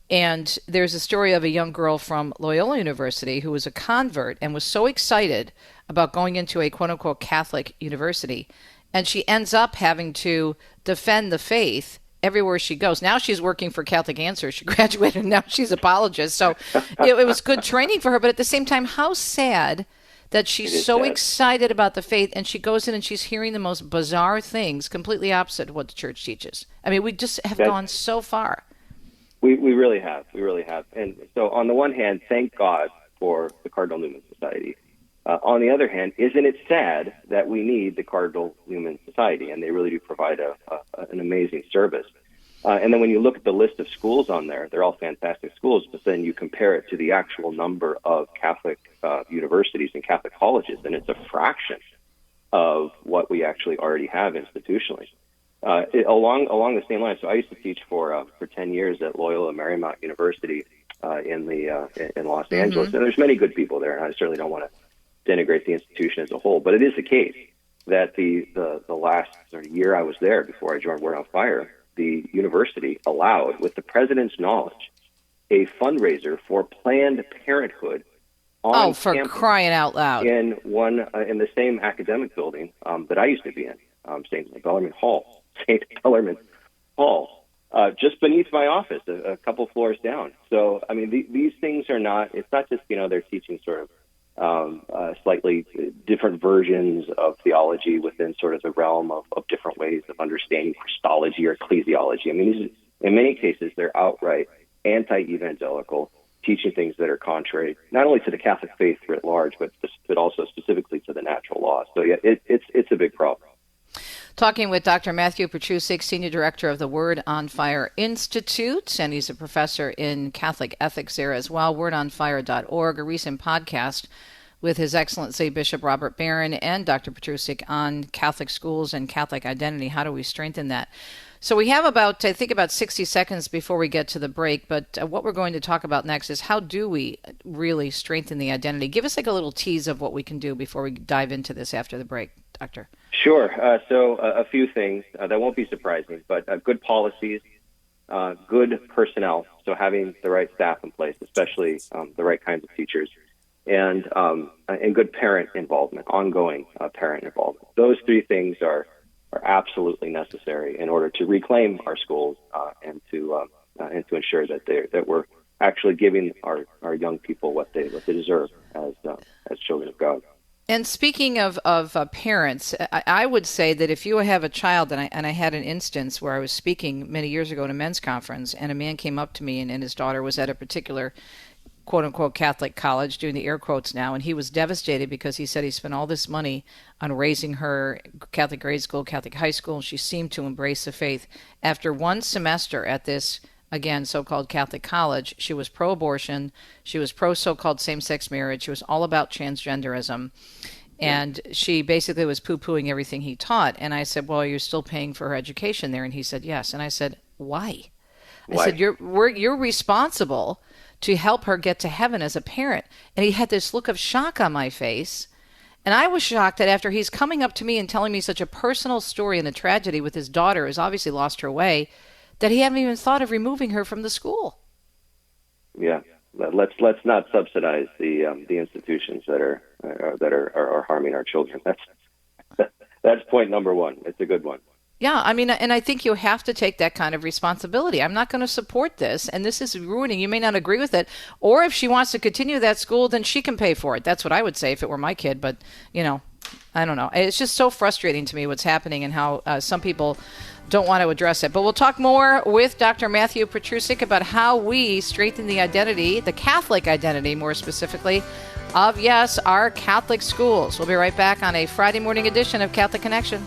And there's a story of a young girl from Loyola University who was a convert and was so excited about going into a quote-unquote Catholic university. And she ends up having to defend the faith everywhere she goes. Now she's working for Catholic Answers. She graduated, and now she's apologist. So it was good training for her. But at the same time, how sad that she's so excited about the faith, and she goes in and she's hearing the most bizarre things, completely opposite of what the church teaches. I mean, we just have gone so far. We really have. We really have. And so on the one hand, thank God for the Cardinal Newman Society. On the other hand, isn't it sad that we need the Cardinal Newman Society? And they really do provide an amazing service. And then when you look at the list of schools on there, they're all fantastic schools, but then you compare it to the actual number of Catholic universities and Catholic colleges, and it's a fraction of what we actually already have institutionally. Along the same line, so I used to teach for 10 years at Loyola Marymount University in Los Angeles, and there's many good people there, and I certainly don't want to denigrate the institution as a whole, but it is the case that the last sort of year I was there before I joined Word on Fire, the university allowed, with the president's knowledge, a fundraiser for Planned Parenthood on for campus, crying out loud, in the same academic building that I used to be in, St. Bellarmine Hall, just beneath my office, a couple floors down. So, I mean, these things are not. It's not just they're teaching sort of slightly different versions of theology within sort of the realm of different ways of understanding Christology or ecclesiology. I mean, in many cases, they're outright anti-evangelical, teaching things that are contrary not only to the Catholic faith writ large, but also specifically to the natural law. So yeah, it's a big problem. Talking with Dr. Matthew Petrusek, Senior Director of the Word on Fire Institute, and he's a professor in Catholic ethics there as well, wordonfire.org, a recent podcast with His Excellency Bishop Robert Barron and Dr. Petrusek on Catholic schools and Catholic identity. How do we strengthen that? So we have about 60 seconds before we get to the break, but what we're going to talk about next is how do we really strengthen the identity? Give us like a little tease of what we can do before we dive into this after the break, Doctor. Sure. So a few things that won't be surprising, but good policies, good personnel, so having the right staff in place, especially the right kinds of teachers, and good parent involvement, ongoing parent involvement. Those three things are absolutely necessary in order to reclaim our schools and to ensure that we're actually giving our young people what they deserve as children of God. And speaking of parents, I would say that if you have a child, and I had an instance where I was speaking many years ago at a men's conference, and a man came up to me, and his daughter was at a particular quote-unquote Catholic college, doing the air quotes now, and he was devastated because he said he spent all this money on raising her Catholic grade school, Catholic high school, and she seemed to embrace the faith. After one semester at this, again, so-called Catholic college, she was pro-abortion, she was pro-so-called same-sex marriage, she was all about transgenderism, and she basically was poo-pooing everything he taught. And I said, well, you're still paying for her education there? And he said, yes. And I said, why? I said, you're responsible to help her get to heaven as a parent. And he had this look of shock on my face. And I was shocked that after he's coming up to me and telling me such a personal story and the tragedy with his daughter, who's obviously lost her way, that he hadn't even thought of removing her from the school. Yeah, let's not subsidize the institutions that are harming our children. That's point number one. It's a good one. Yeah, I mean, and I think you have to take that kind of responsibility. I'm not going to support this, and this is ruining. You may not agree with it, or if she wants to continue that school, then she can pay for it. That's what I would say if it were my kid, but, I don't know. It's just so frustrating to me what's happening and how some people don't want to address it. But we'll talk more with Dr. Matthew Petrusek about how we strengthen the identity, the Catholic identity more specifically, of, yes, our Catholic schools. We'll be right back on a Friday morning edition of Catholic Connection.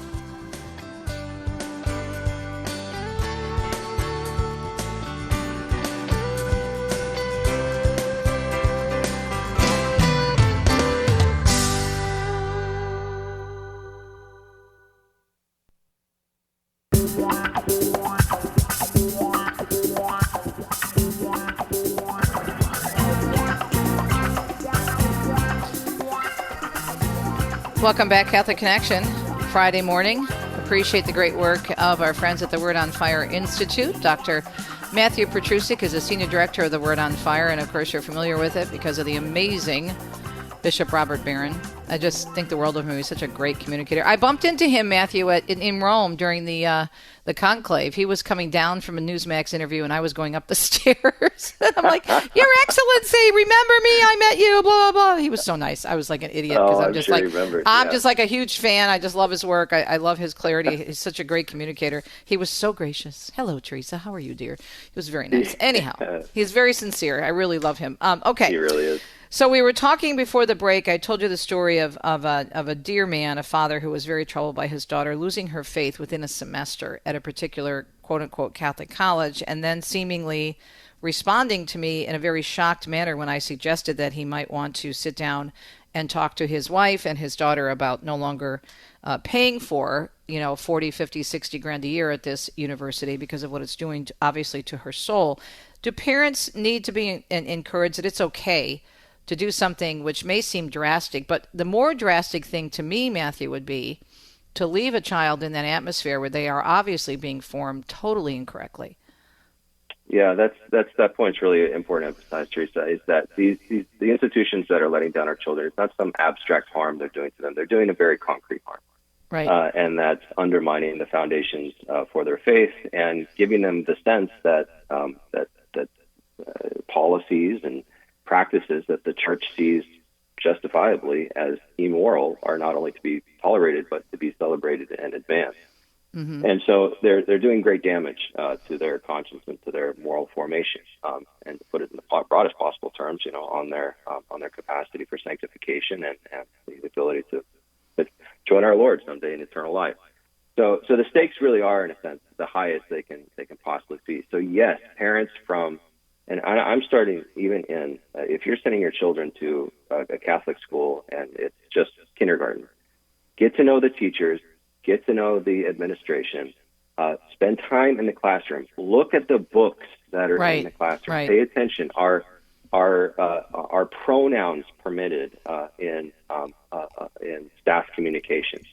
Welcome back, Catholic Connection, Friday morning. Appreciate the great work of our friends at the Word on Fire Institute. Dr. Matthew Petrusek is a Senior Director of the Word on Fire, and of course you're familiar with it because of the amazing Bishop Robert Barron. I just think the world of him. He's such a great communicator. I bumped into him, Matthew, in Rome during the conclave. He was coming down from a Newsmax interview, and I was going up the stairs. I'm like, Your Excellency, remember me? I met you, blah, blah, blah. He was so nice. I was like an idiot because I'm just like a huge fan. I just love his work. I love his clarity. He's such a great communicator. He was so gracious. Hello, Teresa. How are you, dear? He was very nice. Anyhow, he's very sincere. I really love him. Okay. He really is. So we were talking before the break. I told you the story of a dear man, a father who was very troubled by his daughter losing her faith within a semester at a particular quote-unquote Catholic college, and then seemingly responding to me in a very shocked manner when I suggested that he might want to sit down and talk to his wife and his daughter about no longer paying for 40, 50, 60 grand a year at this university because of what it's doing, obviously, to her soul. Do parents need to be encouraged that it's okay to do something which may seem drastic, but the more drastic thing to me, Matthew, would be to leave a child in that atmosphere where they are obviously being formed totally incorrectly? Yeah, that point's really important to emphasize, Teresa, is that the institutions that are letting down our children, it's not some abstract harm they're doing to them. They're doing a very concrete harm. Right. And that's undermining the foundations for their faith and giving them the sense that policies and practices that the church sees justifiably as immoral are not only to be tolerated but to be celebrated and advanced. Mm-hmm. And so they're doing great damage to their conscience and to their moral formation. And to put it in the broadest possible terms, on their capacity for sanctification and the ability to join our Lord someday in eternal life. So the stakes really are, in a sense, the highest they can possibly be. So yes, parents and I'm starting even in if you're sending your children to a Catholic school and it's just kindergarten, get to know the teachers, get to know the administration, spend time in the classroom, look at the books that are in the classroom, pay attention. Are pronouns permitted in staff communications?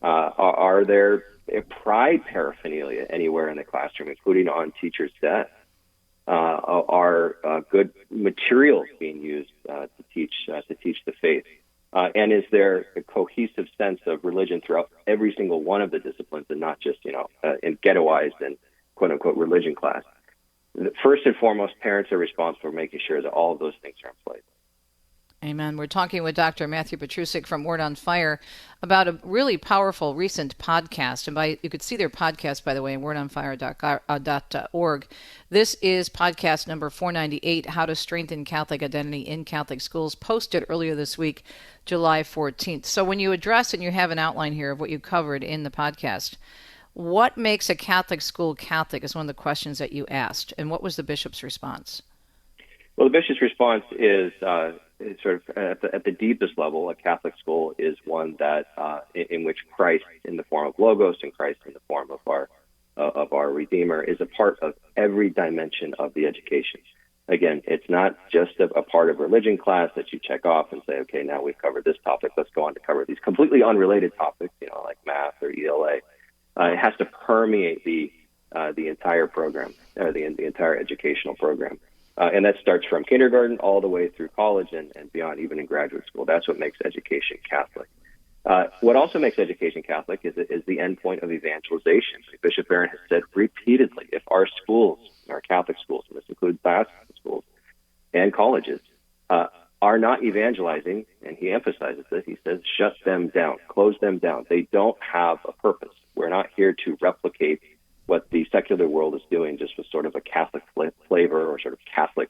Are there pride paraphernalia anywhere in the classroom, including on teachers' desks? Are good materials being used to teach the faith? And is there a cohesive sense of religion throughout every single one of the disciplines, and not just in ghettoized and quote unquote religion class? First and foremost, parents are responsible for making sure that all of those things are in place. Amen. We're talking with Dr. Matthew Petrusek from Word on Fire about a really powerful recent podcast. And you could see their podcast, by the way, at wordonfire.org. This is podcast number 498, How to Strengthen Catholic Identity in Catholic Schools, posted earlier this week, July 14th. So when you address, and you have an outline here of what you covered in the podcast, what makes a Catholic school Catholic is one of the questions that you asked. And what was the bishop's response? Well, the bishop's response is sort of at the deepest level. A Catholic school is one that in which Christ, in the form of Logos, and Christ in the form of our Redeemer, is a part of every dimension of the education. Again, it's not just a part of religion class that you check off and say, okay, now we've covered this topic. Let's go on to cover these completely unrelated topics, like math or ELA. It has to permeate the entire program, the entire educational program. And that starts from kindergarten all the way through college and beyond, even in graduate school. That's what makes education Catholic. What also makes education Catholic is the endpoint of evangelization. Bishop Barron has said repeatedly, if our schools, our Catholic schools, and this includes Baptist schools and colleges, are not evangelizing, and he emphasizes this, he says, shut them down, close them down. They don't have a purpose. We're not here to replicate what the secular world is doing, just with sort of a Catholic flavor or sort of Catholic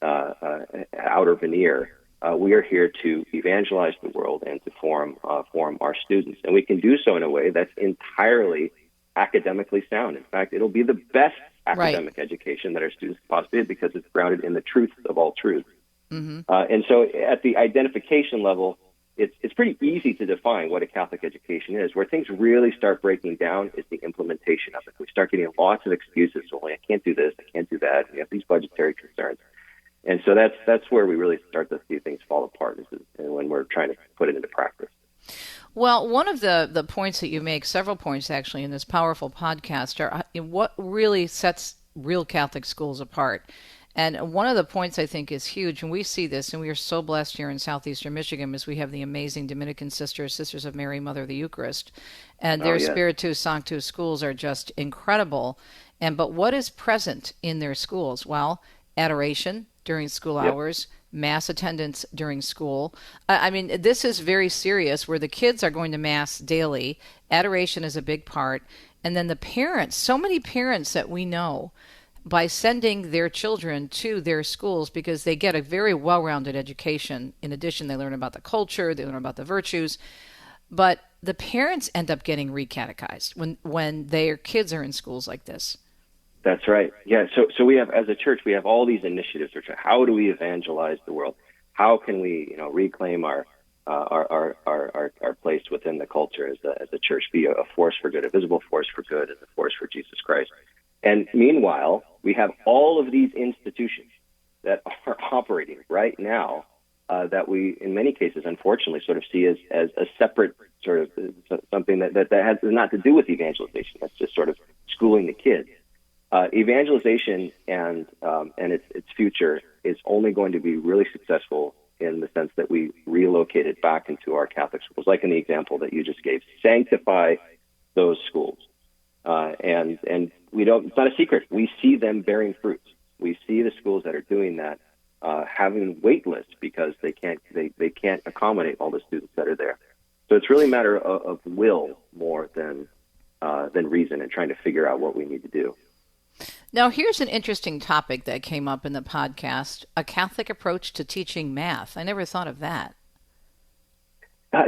outer veneer. We are here to evangelize the world and to form our students. And we can do so in a way that's entirely academically sound. In fact, it'll be the best academic education that our students can possibly get, because it's grounded in the truth of all truth. Mm-hmm. And so at the identification level, it's pretty easy to define what a Catholic education is. Where things really start breaking down is the implementation of it. We start getting lots of excuses. So, I can't do this, I can't do that. We have these budgetary concerns. And so that's where we really start to see things fall apart, is when we're trying to put it into practice. Well, one of the points that you make, several points actually, in this powerful podcast, are what really sets real Catholic schools apart. And one of the points I think is huge, and we see this, and we are so blessed here in southeastern Michigan, is we have the amazing Dominican Sisters of Mary, Mother of the Eucharist, and their Spiritus Sanctus schools are just incredible. But what is present in their schools? Well, adoration during school hours, mass attendance during school. I mean, this is very serious, where the kids are going to mass daily. Adoration is a big part. And then the parents, so many parents that we know, by sending their children to their schools, because they get a very well-rounded education. In addition, they learn about the culture, they learn about the virtues. But the parents end up getting re-catechized when their kids are in schools like this. That's right. Yeah. So we have, as a church, we have all these initiatives. How do we evangelize the world? How can we, reclaim our place within the culture as a church, be a force for good, a visible force for good, and a force for Jesus Christ? And meanwhile, we have all of these institutions that are operating right now that we, in many cases, unfortunately, sort of see as a separate sort of something that has not to do with evangelization. That's just sort of schooling the kids. Evangelization and its future is only going to be really successful in the sense that we relocate it back into our Catholic schools, like in the example that you just gave. Sanctify those schools. And we don't, it's not a secret. We see them bearing fruit. We see the schools that are doing that having wait lists because they can't accommodate all the students that are there. So it's really a matter of will more than reason, and trying to figure out what we need to do. Now, here's an interesting topic that came up in the podcast: a Catholic approach to teaching math. I never thought of that.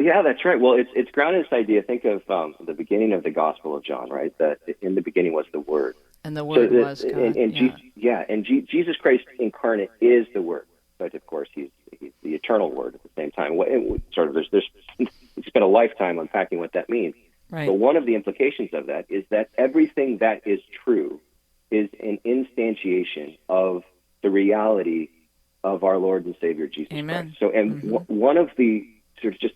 Yeah, that's right. Well, it's grounded in this idea. Think of the beginning of the Gospel of John, right? That in the beginning was the Word. And the Word was God. And Jesus Christ incarnate is the Word. But of course, he's the eternal Word at the same time. Sort of, there's we spent a lifetime unpacking what that means. Right. But one of the implications of that is that everything that is true is an instantiation of the reality of our Lord and Savior Jesus Amen. Christ. So, and one of the sort of, just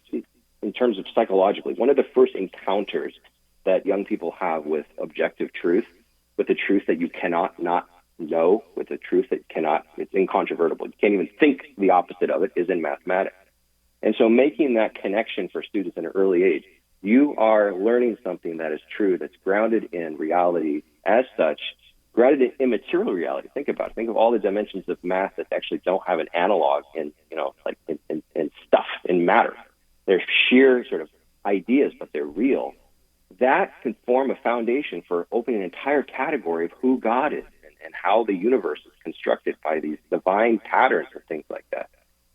in terms of psychologically, one of the first encounters that young people have with objective truth, with the truth that you cannot not know, with the truth that it's incontrovertible, you can't even think the opposite of it, is in mathematics. And so making that connection for students at an early age, you are learning something that is true, that's grounded in reality as such, grounded in immaterial reality. Think about it. Think of all the dimensions of math that actually don't have an analog in stuff, in matter. They're sheer sort of ideas, but they're real. That can form a foundation for opening an entire category of who God is and how the universe is constructed by these divine patterns and things like that.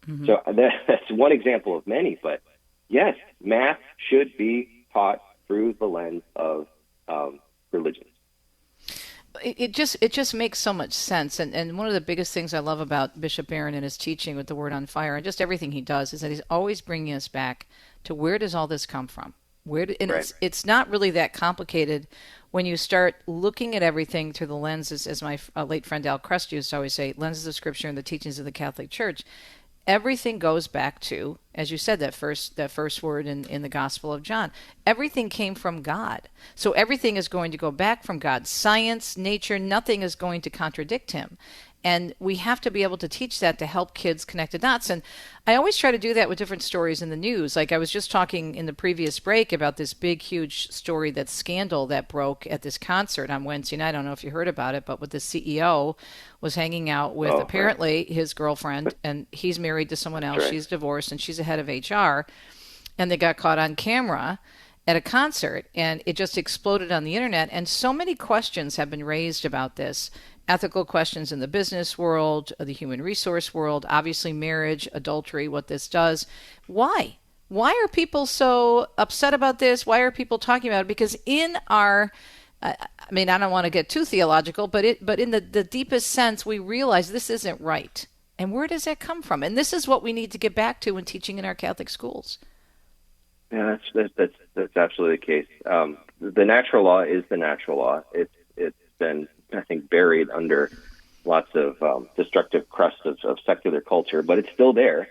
Mm-hmm. So that's one example of many, but yes, math should be taught through the lens of religion. It just makes so much sense. And one of the biggest things I love about Bishop Barron and his teaching with the Word on Fire and just everything he does is that he's always bringing us back to where does all this come from? Right. It's not really that complicated when you start looking at everything through the lenses, as my late friend Al Crest used to always say, lenses of Scripture and the teachings of the Catholic Church. Everything goes back to, as you said, that first word in the Gospel of John. Everything came from God. So everything is going to go back from God. Science, nature, nothing is going to contradict him. And we have to be able to teach that to help kids connect the dots. And I always try to do that with different stories in the news. Like I was just talking in the previous break about this big, huge story, that scandal that broke at this concert on Wednesday night. I don't know if you heard about it, but with the CEO was hanging out with apparently his girlfriend, and he's married to someone else. Right. She's divorced, and she's the head of HR. And they got caught on camera at a concert, and it just exploded on the internet. And so many questions have been raised about this. Ethical questions in the business world, the human resource world, obviously marriage, adultery, what this does. Why? Why are people so upset about this? Why are people talking about it? Because in our, I don't want to get too theological, but in the deepest sense, we realize this isn't right. And where does that come from? And this is what we need to get back to when teaching in our Catholic schools. Yeah, that's absolutely the case. The natural law is the natural law. It's been, I think, buried under lots of destructive crusts of secular culture, but it's still there,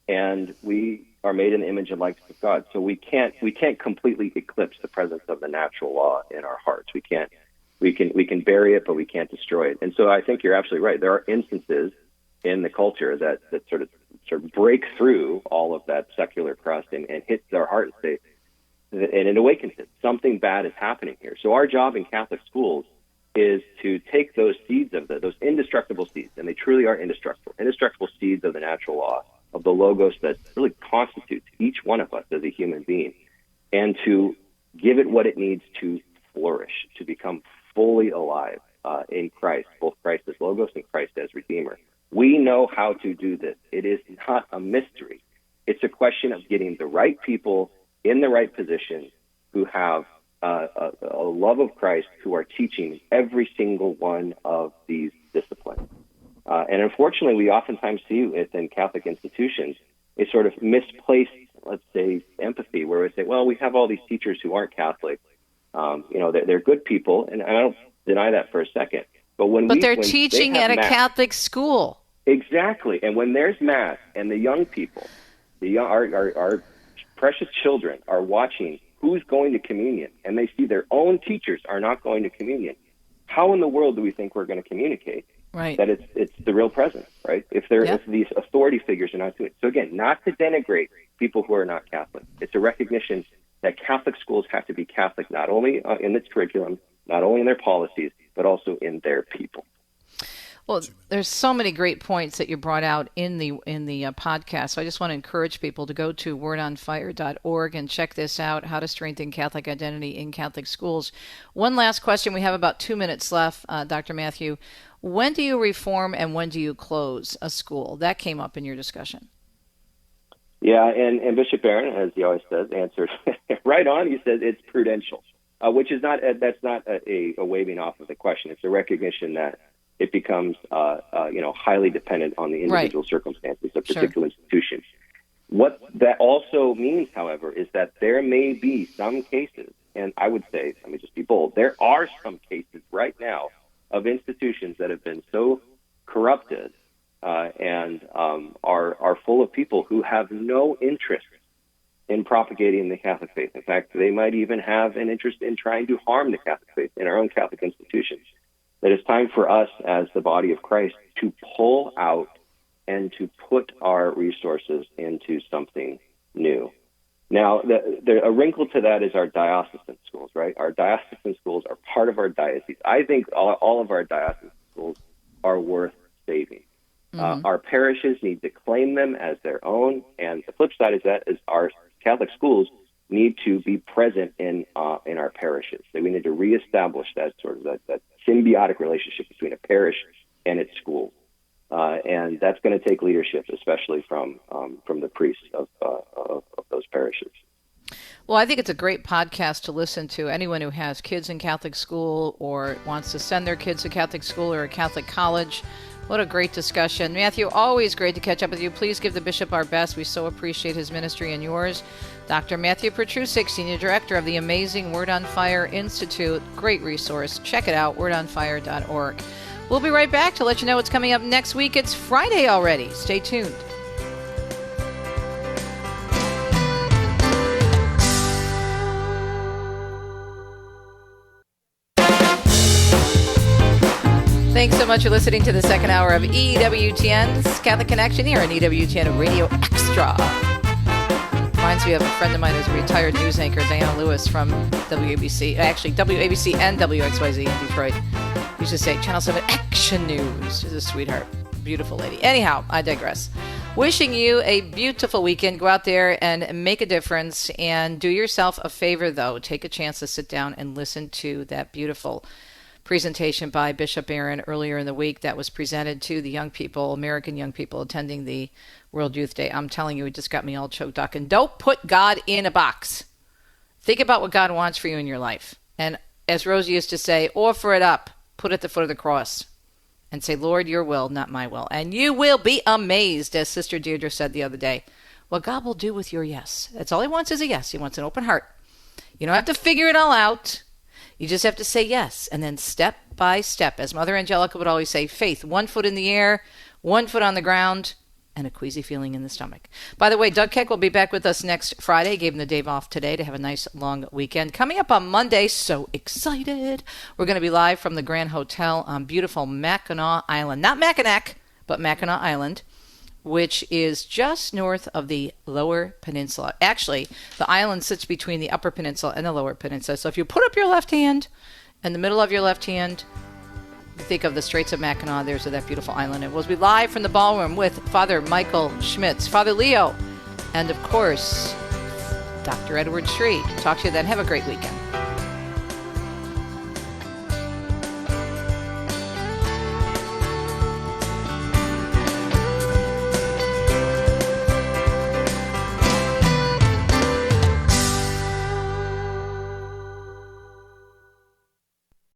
and we are made in the image and likeness of God. So we can't completely eclipse the presence of the natural law in our hearts. We can bury it, but we can't destroy it. And so I think you're absolutely right. There are instances in the culture that sort of break through all of that secular crust and hit our heart and say, and it awakens it. Something bad is happening here. So our job in Catholic schools is to take those seeds of those indestructible seeds, and they truly are indestructible seeds of the natural law, of the logos that really constitutes each one of us as a human being, and to give it what it needs to flourish, to become fully alive in Christ, both Christ as logos and Christ as Redeemer. We know how to do this. It is not a mystery. It's a question of getting the right people in the right position who have a love of Christ, who are teaching every single one of these disciplines. And unfortunately, we oftentimes see within Catholic institutions a sort of misplaced, let's say, empathy, where we say, well, we have all these teachers who aren't Catholic. They're good people, and I don't deny that for a second. But they're teaching at a Catholic school. Exactly. And when there's Mass and the young people, our precious children are watching who's going to communion, and they see their own teachers are not going to communion, how in the world do we think we're going to communicate that it's the real presence, right? If these authority figures are not doing it. So again, not to denigrate people who are not Catholic. It's a recognition that Catholic schools have to be Catholic, not only in its curriculum, not only in their policies, but also in their people. Well, there's so many great points that you brought out in the podcast. So I just want to encourage people to go to wordonfire.org and check this out, How to Strengthen Catholic Identity in Catholic Schools. One last question. We have about 2 minutes left, Dr. Matthew. When do you reform and when do you close a school? That came up in your discussion. Yeah, and Bishop Barron, as he always says, answered right on. He says it's prudential, which is not that's not a waving off of the question. It's a recognition that it becomes highly dependent on the individual circumstances of particular institutions. What that also means, however, is that there may be some cases, and I would say, let me just be bold, there are some cases right now of institutions that have been so corrupted and are full of people who have no interest in propagating the Catholic faith. In fact, they might even have an interest in trying to harm the Catholic faith in our own Catholic institutions. That it's time for us as the body of Christ to pull out and to put our resources into something new. Now, a wrinkle to that is our diocesan schools, right? Our diocesan schools are part of our diocese. I think all of our diocesan schools are worth saving. Our parishes need to claim them as their own, and the flip side is that is our Catholic schools need to be present in our parishes. So we need to reestablish that sort of that symbiotic relationship between a parish and its school, and that's going to take leadership, especially from the priests of those parishes. Well, I think it's a great podcast to listen to. Anyone who has kids in Catholic school or wants to send their kids to Catholic school or a Catholic college. What a great discussion. Matthew, always great to catch up with you. Please give the bishop our best. We so appreciate his ministry and yours. Dr. Matthew Petrusek, Senior Director of the amazing Word on Fire Institute. Great resource. Check it out, wordonfire.org. We'll be right back to let you know what's coming up next week. It's Friday already. Stay tuned. Thanks so much for listening to the second hour of EWTN's Catholic Connection here on EWTN Radio Extra. Reminds me of a friend of mine who's a retired news anchor, Diana Lewis from WABC, actually WABC and WXYZ in Detroit. Used to say Channel 7 Action News. She's a sweetheart. Beautiful lady. Anyhow, I digress. Wishing you a beautiful weekend. Go out there and make a difference. And do yourself a favor, though. Take a chance to sit down and listen to that beautiful presentation by Bishop Barron earlier in the week that was presented to the young people, American young people attending the World Youth Day. I'm telling you, it just got me all choked up. And don't put God in a box. Think about what God wants for you in your life. And as Rosie used to say, offer it up, put it at the foot of the cross, and say, Lord, your will, not my will. And you will be amazed, as Sister Deirdre said the other day, what God will do with your yes. That's all he wants is a yes. He wants an open heart. You don't have to figure it all out. You just have to say yes, and then step by step, as Mother Angelica would always say, faith, 1 foot in the air, 1 foot on the ground, and a queasy feeling in the stomach. By the way, Doug Keck will be back with us next Friday. Gave him the day off today to have a nice long weekend. Coming up on Monday, so excited. We're going to be live from the Grand Hotel on beautiful Mackinac Island. Not Mackinac, but Mackinac Island, which is just north of the Lower Peninsula. Actually, the island sits between the Upper Peninsula and the Lower Peninsula. So if you put up your left hand in the middle of your left hand, think of the Straits of Mackinac. There's that beautiful island. And we'll be live from the ballroom with Father Michael Schmitz, Father Leo, and of course, Dr. Edward Shree. Talk to you then. Have a great weekend.